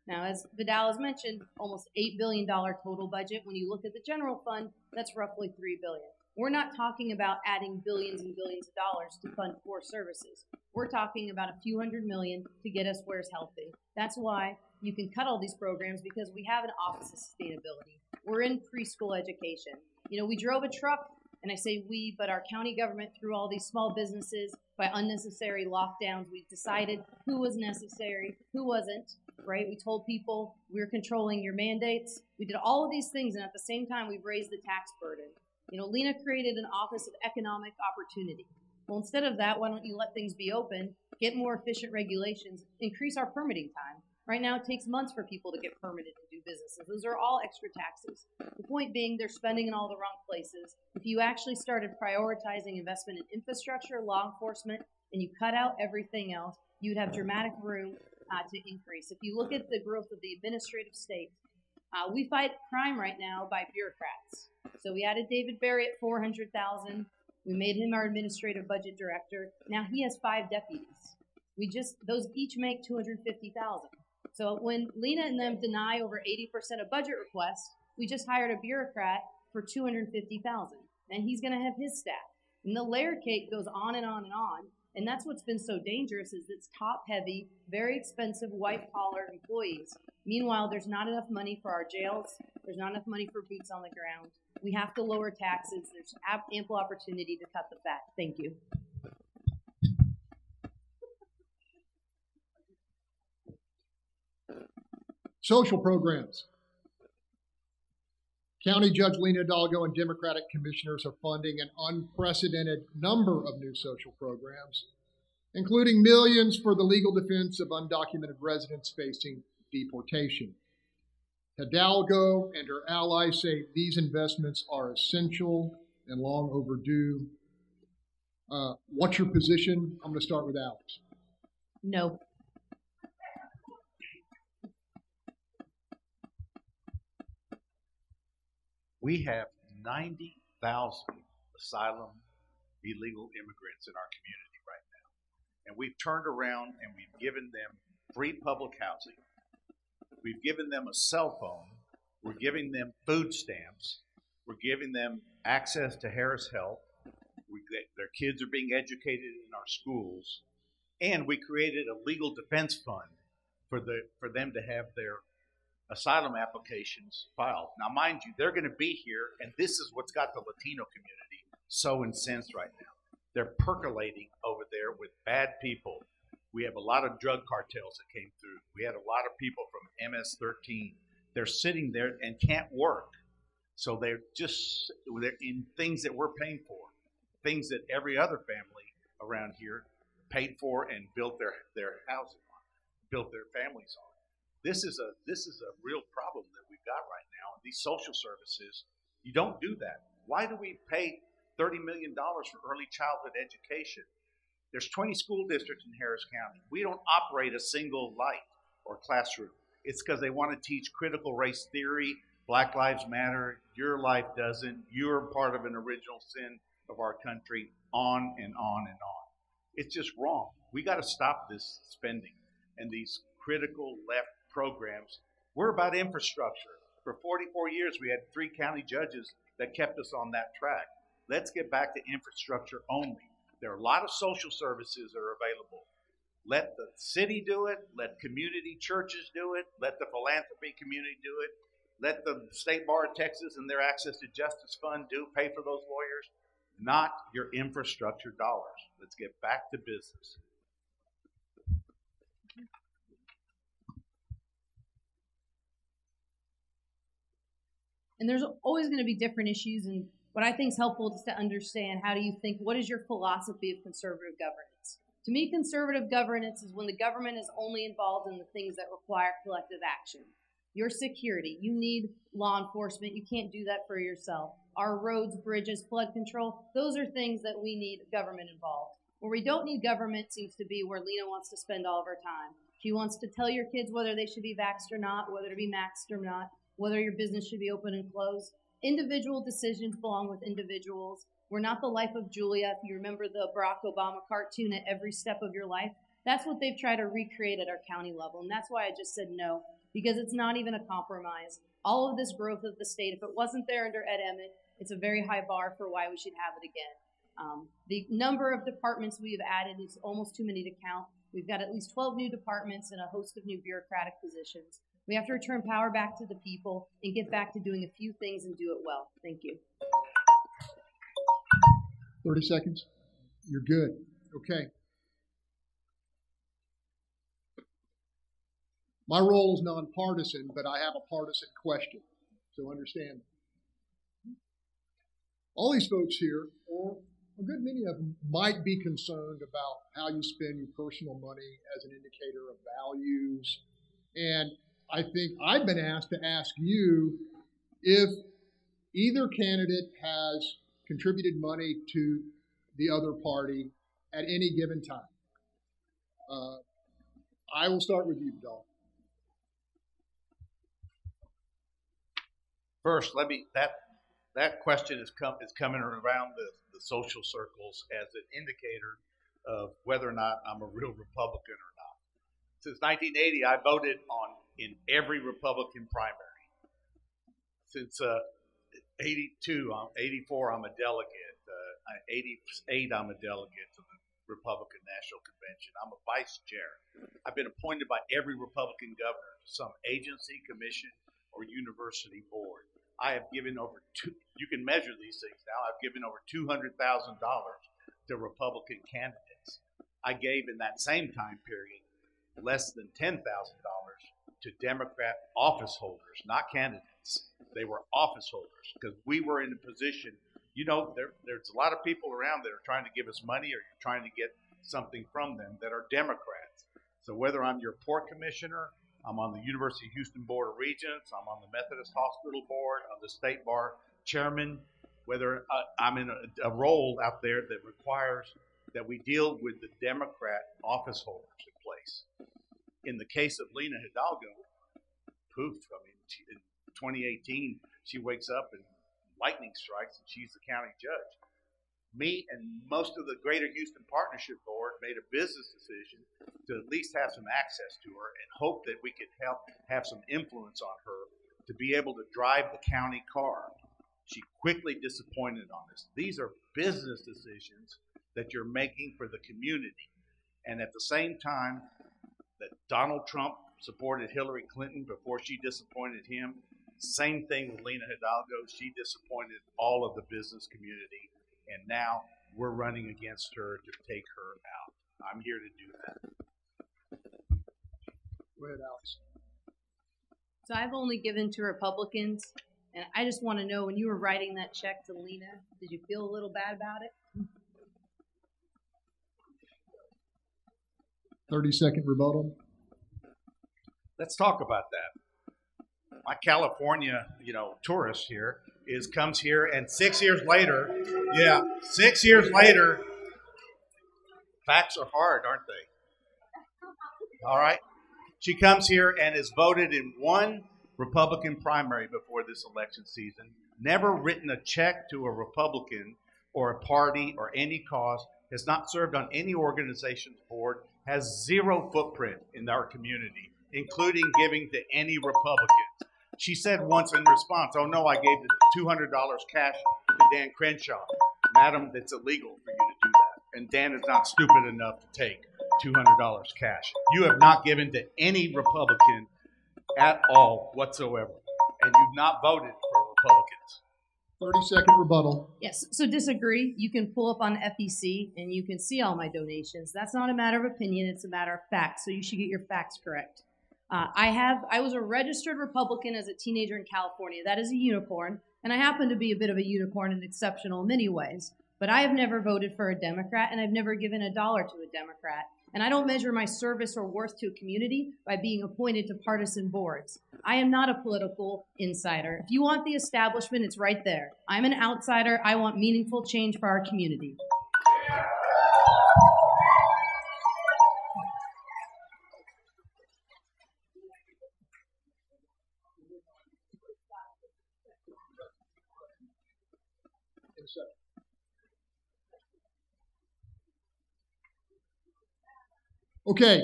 Now, as Vidal has mentioned, almost $8 billion total budget. When you look at the general fund, that's roughly $3 billion. We're not talking about adding billions and billions of dollars to fund core services. We're talking about a few $100 million to get us where's healthy. That's why you can cut all these programs, because we have an Office of Sustainability. We're in preschool education. You know, we drove a truck, and I say we, but our county government, through all these small businesses, by unnecessary lockdowns, we decided who was necessary, who wasn't, right? We told people we were controlling your mandates. We did all of these things, and at the same time, we've raised the tax burden. You know, Lena created an Office of Economic Opportunity. Well, instead of that, why don't you let things be open, get more efficient regulations, increase our permitting time? Right now, it takes months for people to get permitted to do businesses. Those are all extra taxes. The point being, they're spending in all the wrong places. If you actually started prioritizing investment in infrastructure, law enforcement, and you cut out everything else, you'd have dramatic room to increase. If you look at the growth of the administrative state, we fight crime right now by bureaucrats. So we added David Berry at $400,000. We made him our administrative budget director. Now he has 5 deputies. Those each make $250,000. So when Lena and them deny over 80% of budget requests, we just hired a bureaucrat for $250,000, and he's going to have his staff. And the layer cake goes on and on and on. And that's what's been so dangerous, is it's top-heavy, very expensive white-collar employees. Meanwhile, there's not enough money for our jails. There's not enough money for boots on the ground. We have to lower taxes. There's ample opportunity to cut the fat. Thank you. Social programs. County Judge Lena Hidalgo and Democratic commissioners are funding an unprecedented number of new social programs, including millions for the legal defense of undocumented residents facing deportation. Hidalgo and her allies say these investments are essential and long overdue. What's your position? I'm going to start with Alex. No. We have 90,000 asylum illegal immigrants in our community right now. And we've turned around and we've given them free public housing. We've given them a cell phone. We're giving them food stamps. We're giving them access to Harris Health. Their kids are being educated in our schools. And we created a legal defense fund for them to have their asylum applications filed. Now, mind you, they're going to be here, and this is what's got the Latino community so incensed right now. They're percolating over there with bad people. We have a lot of drug cartels that came through. We had a lot of people from MS-13. They're sitting there and can't work. So they're in things that we're paying for, things that every other family around here paid for and built their housing on, built their families on. This is a real problem that we've got right now. These social services, you don't do that. Why do we pay $30 million for early childhood education? There's 20 school districts in Harris County. We don't operate a single light or classroom. It's because they want to teach critical race theory, Black Lives Matter, your life doesn't, you're part of an original sin of our country, on and on and on. It's just wrong. We got to stop this spending and these critical left programs. We're about infrastructure. For 44 years, we had 3 county judges that kept us on that track. Let's get back to infrastructure only. There are a lot of social services that are available. Let the city do it. Let community churches do it. Let the philanthropy community do it. Let the State Bar of Texas and their Access to Justice Fund pay for those lawyers, not your infrastructure dollars. Let's get back to business. And there's always going to be different issues, and what I think is helpful is to understand, how do you think, what is your philosophy of conservative governance? To me, conservative governance is when the government is only involved in the things that require collective action. Your security, you need law enforcement, you can't do that for yourself. Our roads, bridges, flood control, those are things that we need government involved. Where we don't need government seems to be where Lena wants to spend all of her time. She wants to tell your kids whether they should be vaxxed or not, whether to be maxed or not, whether your business should be open and closed. Individual decisions belong with individuals. We're not the Life of Julia. If you remember the Barack Obama cartoon, at every step of your life, that's what they've tried to recreate at our county level. And that's why I just said no, because it's not even a compromise. All of this growth of the state, if it wasn't there under Ed Emmett, it's a very high bar for why we should have it again. The number of departments we've added is almost too many to count. We've got at least 12 new departments and a host of new bureaucratic positions. We have to return power back to the people and get back to doing a few things and do it well. Thank you. 30 seconds. You're good. Okay. My role is nonpartisan, but I have a partisan question, so understand. All these folks here, or a good many of them, might be concerned about how you spend your personal money as an indicator of values. And I think I've been asked to ask you if either candidate has contributed money to the other party at any given time. I will start with you, Vidal. First, that question is coming around the social circles as an indicator of whether or not I'm a real Republican or not. Since 1980, I voted in every Republican primary. Since 84, I'm a delegate. 88, I'm a delegate to the Republican National Convention. I'm a vice chair. I've been appointed by every Republican governor to some agency, commission, or university board. I have given you can measure these things now, I've given over $200,000 to Republican candidates. I gave in that same time period less than $10,000 to Democrat office holders, not candidates. They were office holders because we were in a position, there's a lot of people around that are trying to give us money or you're trying to get something from them that are Democrats. So whether I'm your port commissioner, I'm on the University of Houston Board of Regents, I'm on the Methodist Hospital Board, I'm the State Bar Chairman, whether I'm in a role out there that requires that we deal with the Democrat office holders in place. In the case of Lena Hidalgo, poof, in 2018, she wakes up and lightning strikes and she's the county judge. Me and most of the Greater Houston Partnership Board made a business decision to at least have some access to her and hope that we could help have some influence on her to be able to drive the county car. She quickly disappointed on us. These are business decisions that you're making for the community. And at the same time that Donald Trump supported Hillary Clinton before she disappointed him, same thing with Lena Hidalgo. She disappointed all of the business community and now we're running against her to take her out. I'm here to do that. Go ahead, Alex. So I've only given to Republicans, and I just want to know, when you were writing that check to Lena, did you feel a little bad about it? 30-second rebuttal. Let's talk about that. My California, tourist here comes here, and 6 years later, 6 years later, facts are hard, aren't they? All right. She comes here and is voted in one Republican primary before this election season, never written a check to a Republican or a party or any cause, has not served on any organization's board, has zero footprint in our community, including giving to any Republicans. She said once in response, "Oh no, I gave the $200 cash to Dan Crenshaw." Madam, that's illegal for you to do that. And Dan is not stupid enough to take $200 cash. You have not given to any Republican at all whatsoever. And you've not voted for Republicans. 30-second rebuttal. Yes, so disagree. You can pull up on FEC and you can see all my donations. That's not a matter of opinion, it's a matter of fact. So you should get your facts correct. I was a registered Republican as a teenager in California. That is a unicorn, and I happen to be a bit of a unicorn and exceptional in many ways. But I have never voted for a Democrat, and I've never given $1 to a Democrat. And I don't measure my service or worth to a community by being appointed to partisan boards. I am not a political insider. If you want the establishment, it's right there. I'm an outsider. I want meaningful change for our community. Okay,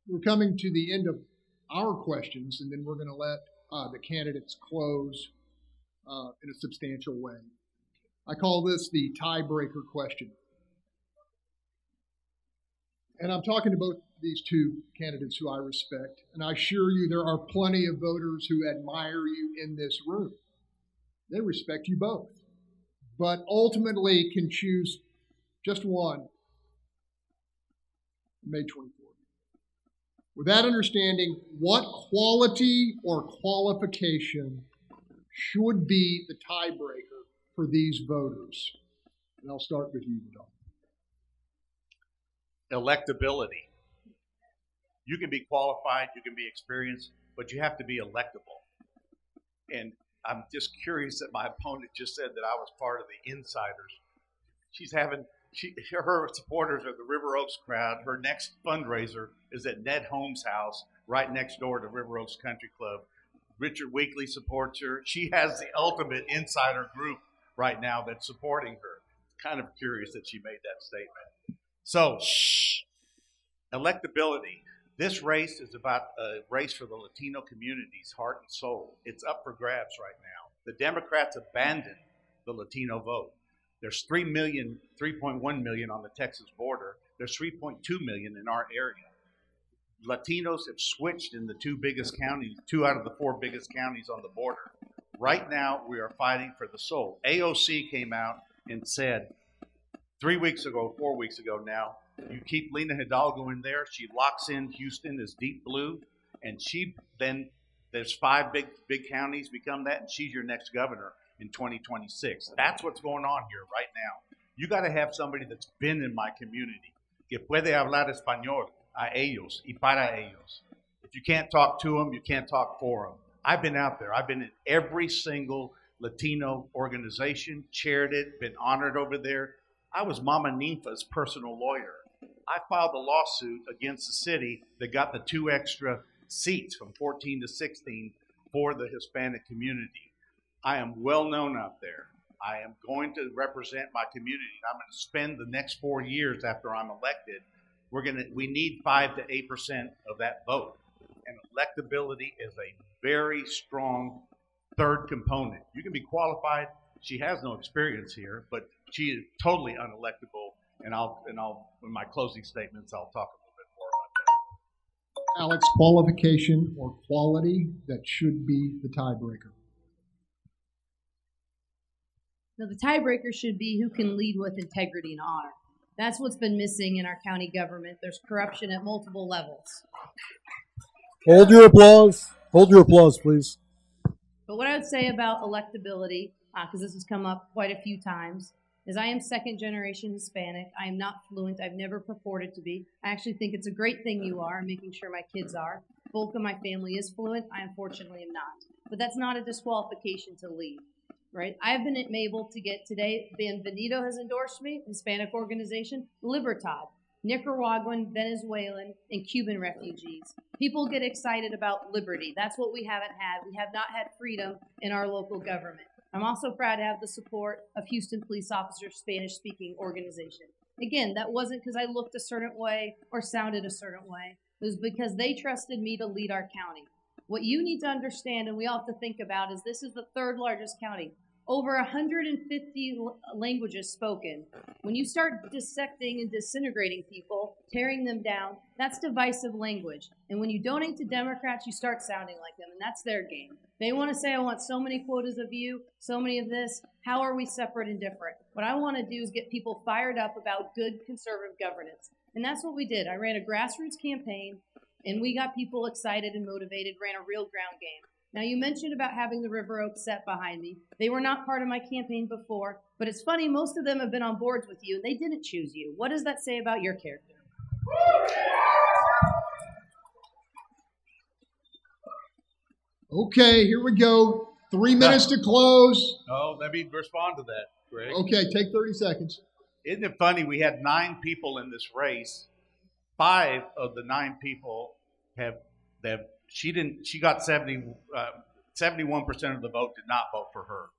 we're coming to the end of our questions, and then we're going to let the candidates close in a substantial way. I call this the tiebreaker question. And I'm talking to both these two candidates who I respect, and I assure you there are plenty of voters who admire you in this room. They respect you both, but ultimately can choose just one May 24th. With that understanding, what quality or qualification should be the tiebreaker for these voters? And I'll start with you, Vidal. Electability. You can be qualified, you can be experienced, but you have to be electable. And I'm just curious that my opponent just said that I was part of the insiders. Her supporters are the River Oaks crowd. Her next fundraiser is at Ned Holmes' house, right next door to River Oaks Country Club. Richard Weekley supports her. She has the ultimate insider group right now that's supporting her. Kind of curious that she made that statement. So, electability. This race is about a race for the Latino community's heart and soul. It's up for grabs right now. The Democrats abandoned the Latino vote. There's 3.1 million on the Texas border. There's 3.2 million in our area. Latinos have switched in the two out of the four biggest counties on the border. Right now, we are fighting for the soul. AOC came out and said 4 weeks ago now, you keep Lena Hidalgo in there, she locks in Houston as deep blue, and there's 5 big counties become that, and she's your next governor in 2026. That's what's going on here right now. You got to have somebody that's been in my community. Que puede hablar español a ellos y para ellos. If you can't talk to them, you can't talk for them. I've been out there. I've been in every single Latino organization, chaired it, been honored over there. I was Mama Ninfa's personal lawyer. I filed a lawsuit against the city that got the 2 extra seats from 14 to 16 for the Hispanic community. I am well known out there. I am going to represent my community. I'm going to spend the next 4 years after I'm elected. We need 5 to 8% of that vote. And electability is a very strong third component. You can be qualified. She has no experience here, but she is totally unelectable. And I'll in my closing statements, I'll talk a little bit more about that. Alex, qualification or quality that should be the tiebreaker? Now, the tiebreaker should be who can lead with integrity and honor. That's what's been missing in our county government. There's corruption at multiple levels. Hold your applause. Hold your applause, please. But what I would say about electability, because this has come up quite a few times, is I am second generation Hispanic. I am not fluent. I've never purported to be. I actually think it's a great thing you are, making sure my kids are. Bulk of my family is fluent. I unfortunately am not. But that's not a disqualification to lead, right? I have been able to get today, Bienvenido has endorsed me, Hispanic organization, Libertad, Nicaraguan, Venezuelan, and Cuban refugees. People get excited about liberty. That's what we haven't had. We have not had freedom in our local government. I'm also proud to have the support of Houston Police Officers Spanish-speaking organization. Again, that wasn't because I looked a certain way or sounded a certain way. It was because they trusted me to lead our county. What you need to understand, and we all have to think about, is this is the third largest county. Over 150 languages spoken. When you start dissecting and disintegrating people, tearing them down, that's divisive language. And when you donate to Democrats, you start sounding like them, and that's their game. They want to say, I want so many quotas of you, so many of this. How are we separate and different? What I want to do is get people fired up about good conservative governance. And that's what we did. I ran a grassroots campaign, and we got people excited and motivated, ran a real ground game. Now, you mentioned about having the River Oaks set behind me. They were not part of my campaign before, but it's funny, most of them have been on boards with you, and they didn't choose you. What does that say about your character? Okay, here we go. 3 minutes to close. Oh, let me respond to that, Greg. Okay, take 30 seconds. Isn't it funny? We had 9 people in this race. 5 of the 9 people she got 71% of the vote did not vote for her.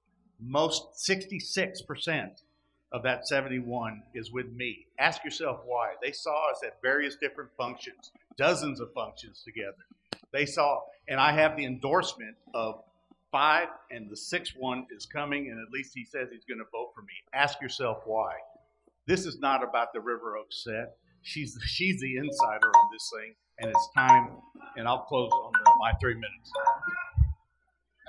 66% of that 71 is with me. Ask yourself why. They saw us at various different functions, dozens of functions together. They saw, and I have the endorsement of 5, and the 6th one is coming, and at least he says he's going to vote for me. Ask yourself why. This is not about the River Oaks set. She's the insider on this thing, and it's time, and I'll close on my 3 minutes.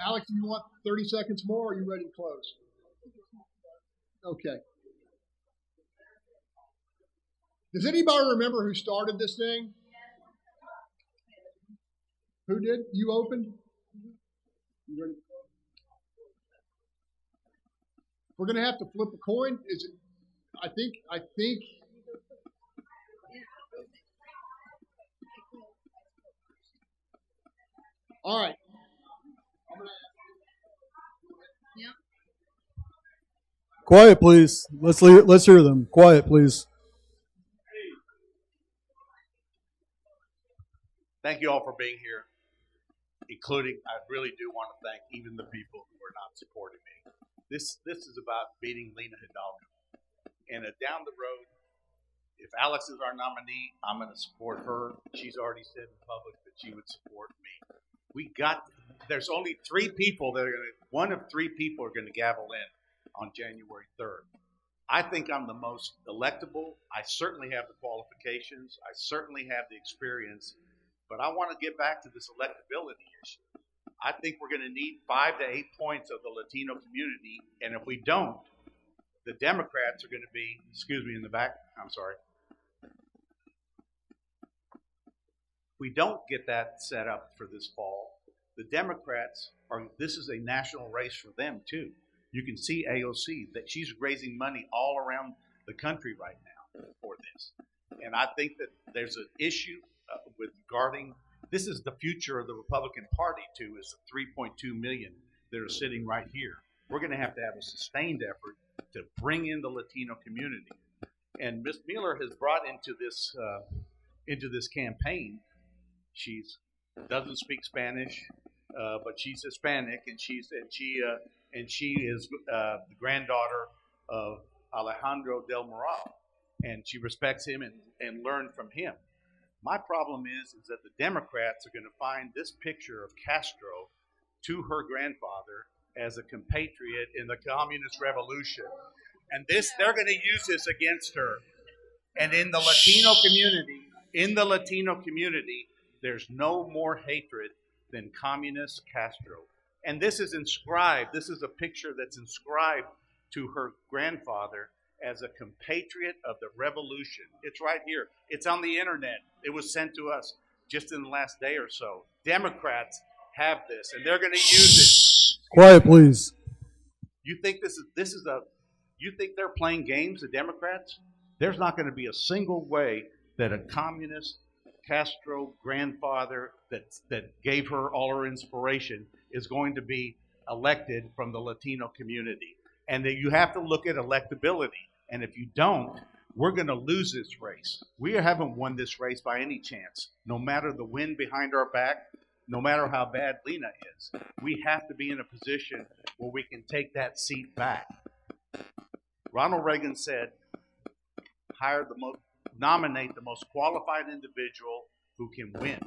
Alex, do you want 30 seconds more, or are you ready to close? Okay. Does anybody remember who started this thing? Who did? You opened? You ready? We're going to have to flip a coin. Is it? I think. All right. Quiet, please. Let's hear them. Quiet, please. Thank you all for being here, including, I really do want to thank even the people who are not supporting me. This is about beating Lena Hidalgo. And down the road, if Alex is our nominee, I'm going to support her. She's already said in public that she would support me. There's only 3 people that are going to, one of 3 people are going to gavel in on January 3rd. I think I'm the most electable. I certainly have the qualifications. I certainly have the experience. But I want to get back to this electability issue. I think we're going to need 5 to 8 points of the Latino community. And if we don't, the Democrats are going to be, excuse me, in the back, I'm sorry. If we don't get that set up for this fall, the Democrats this is a national race for them too. You can see AOC, that she's raising money all around the country right now for this. And I think that there's an issue with guarding. This is the future of the Republican Party too, is the 3.2 million that are sitting right here. We're going to have a sustained effort to bring in the Latino community. And Ms. Mueller has brought into this campaign, she doesn't speak Spanish, but she's Hispanic, and she is the granddaughter of Alejandro del Moral, and she respects him and learned from him. My problem is that the Democrats are going to find this picture of Castro to her grandfather as a compatriot in the communist revolution. And they're going to use this against her. And in the Latino community, there's no more hatred than communist Castro. And this is inscribed. This is a picture that's inscribed to her grandfather as a compatriot of the revolution. It's right here. It's on the internet. It was sent to us just in the last day or so. Democrats have this, and they're going to use it. Quiet, please. You think you think they're playing games, the Democrats? There's not going to be a single way that a communist Castro grandfather that gave her all her inspiration is going to be elected from the Latino community. And that you have to look at electability. And if you don't, we're going to lose this race. We haven't won this race by any chance. No matter the wind behind our back, no matter how bad Lena is, we have to be in a position where we can take that seat back. Ronald Reagan said, nominate the most qualified individual who can win.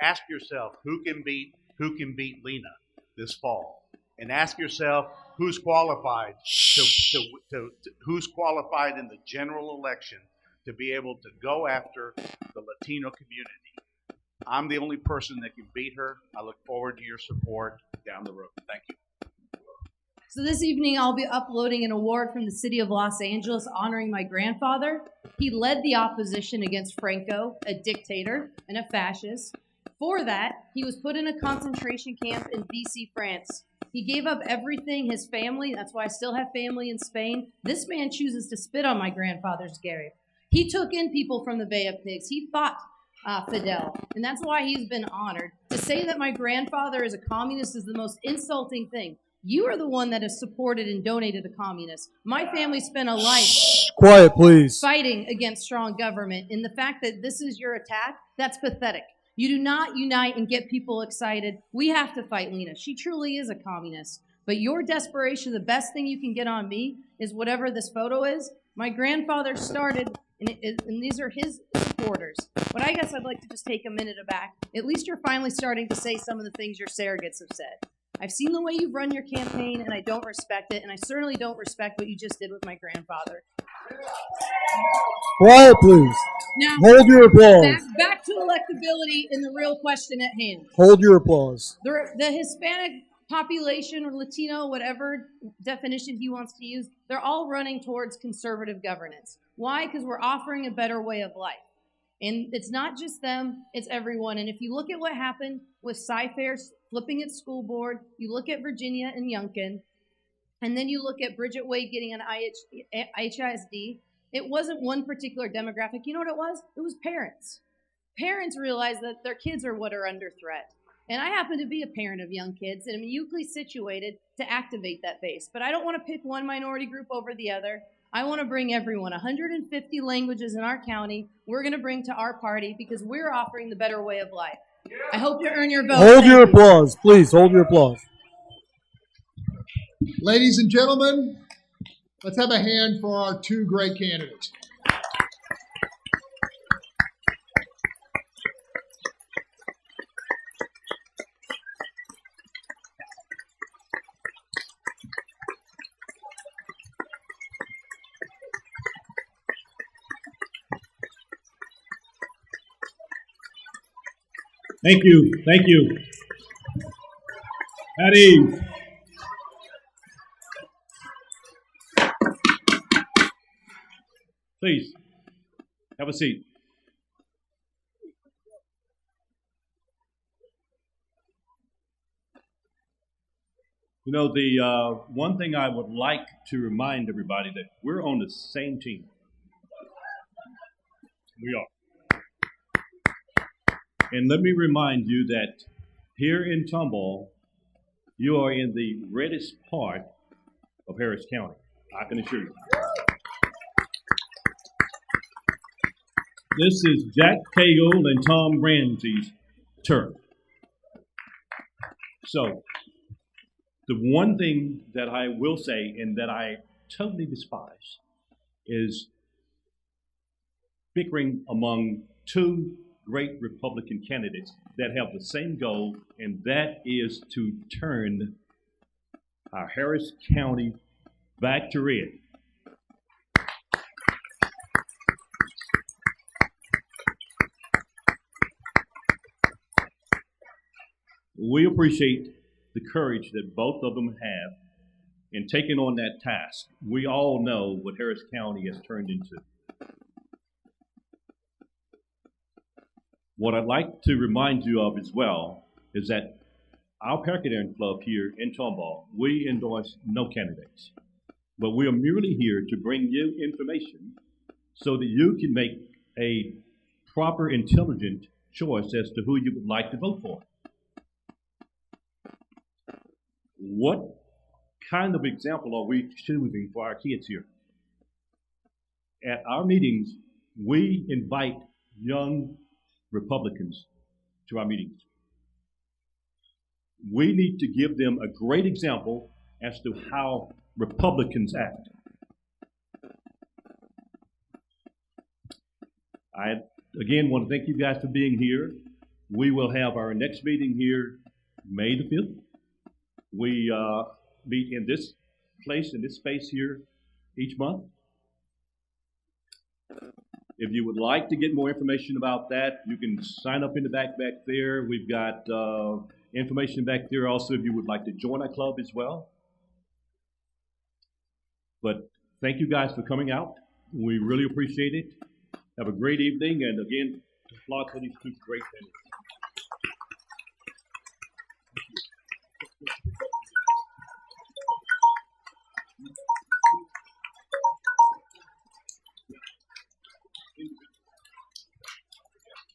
Ask yourself, who can beat Lena this fall? And ask yourself, who's qualified who's qualified in the general election to be able to go after the Latino community. I'm the only person that can beat her. I look forward to your support down the road. Thank you. So this evening, I'll be uploading an award from the city of Los Angeles honoring my grandfather. He led the opposition against Franco, a dictator and a fascist. For that, he was put in a concentration camp in D.C., France. He gave up everything, his family. That's why I still have family in Spain. This man chooses to spit on my grandfather's grave. He took in people from the Bay of Pigs. He fought Vidal, and that's why he's been honored. To say that my grandfather is a communist is the most insulting thing. You are the one that has supported and donated to communists. My family spent a life Quiet, please. fighting against strong government, and the fact that this is your attack, that's pathetic. You do not unite and get people excited. We have to fight Lena. She truly is a communist. But your desperation, the best thing you can get on me is whatever this photo is. My grandfather started, and these are his supporters. But I guess I'd like to just take a minute back. At least you're finally starting to say some of the things your surrogates have said. I've seen the way you've run your campaign, and I don't respect it, and I certainly don't respect what you just did with my grandfather. Quiet, please. Now, Hold your applause. back to electability and the real question at hand. Hold your applause. The Hispanic population or Latino, whatever definition he wants to use, they're all running towards conservative governance. Why? Because we're offering a better way of life. And it's not just them, it's everyone. And if you look at what happened with Cy-Fair flipping its school board, you look at Virginia and Youngkin, and then you look at Bridget Wade getting an HISD, it wasn't one particular demographic. You know what it was? It was parents. Parents realized that their kids are what are under threat. And I happen to be a parent of young kids, and I'm uniquely situated to activate that base. But I don't want to pick one minority group over the other. I want to bring everyone. 150 languages in our county we're going to bring to our party because we're offering the better way of life. I hope you earn your vote. Hold your applause, please. Hold your applause. Ladies and gentlemen, let's have a hand for our two great candidates. Thank you. Thank you. At ease. Please, have a seat. You know, the one thing I would like to remind everybody that we're on the same team. We are. And let me remind you that here in Tomball, you are in the reddest part of Harris County. I can assure you. This is Jack Cagle and Tom Ramsey's turn. So, the one thing that I will say and that I totally despise is bickering among two great Republican candidates that have the same goal, and that is to turn our Harris County back to red. We appreciate the courage that both of them have in taking on that task. We all know what Harris County has turned into. What I'd like to remind you of as well is that our Pachyderm Club here in Tomball, we endorse no candidates, but we are merely here to bring you information so that you can make a proper, intelligent choice as to who you would like to vote for. What kind of example are we choosing for our kids here? At our meetings, we invite young Republicans to our meetings. We need to give them a great example as to how Republicans act. I, again, want to thank you guys for being here. We will have our next meeting here May the 5th. We meet in this place, in this space here, each month. If you would like to get more information about that, you can sign up in the back there. We've got information back there also if you would like to join our club as well. But thank you guys for coming out. We really appreciate it. Have a great evening, and again, applause for these two great candidates.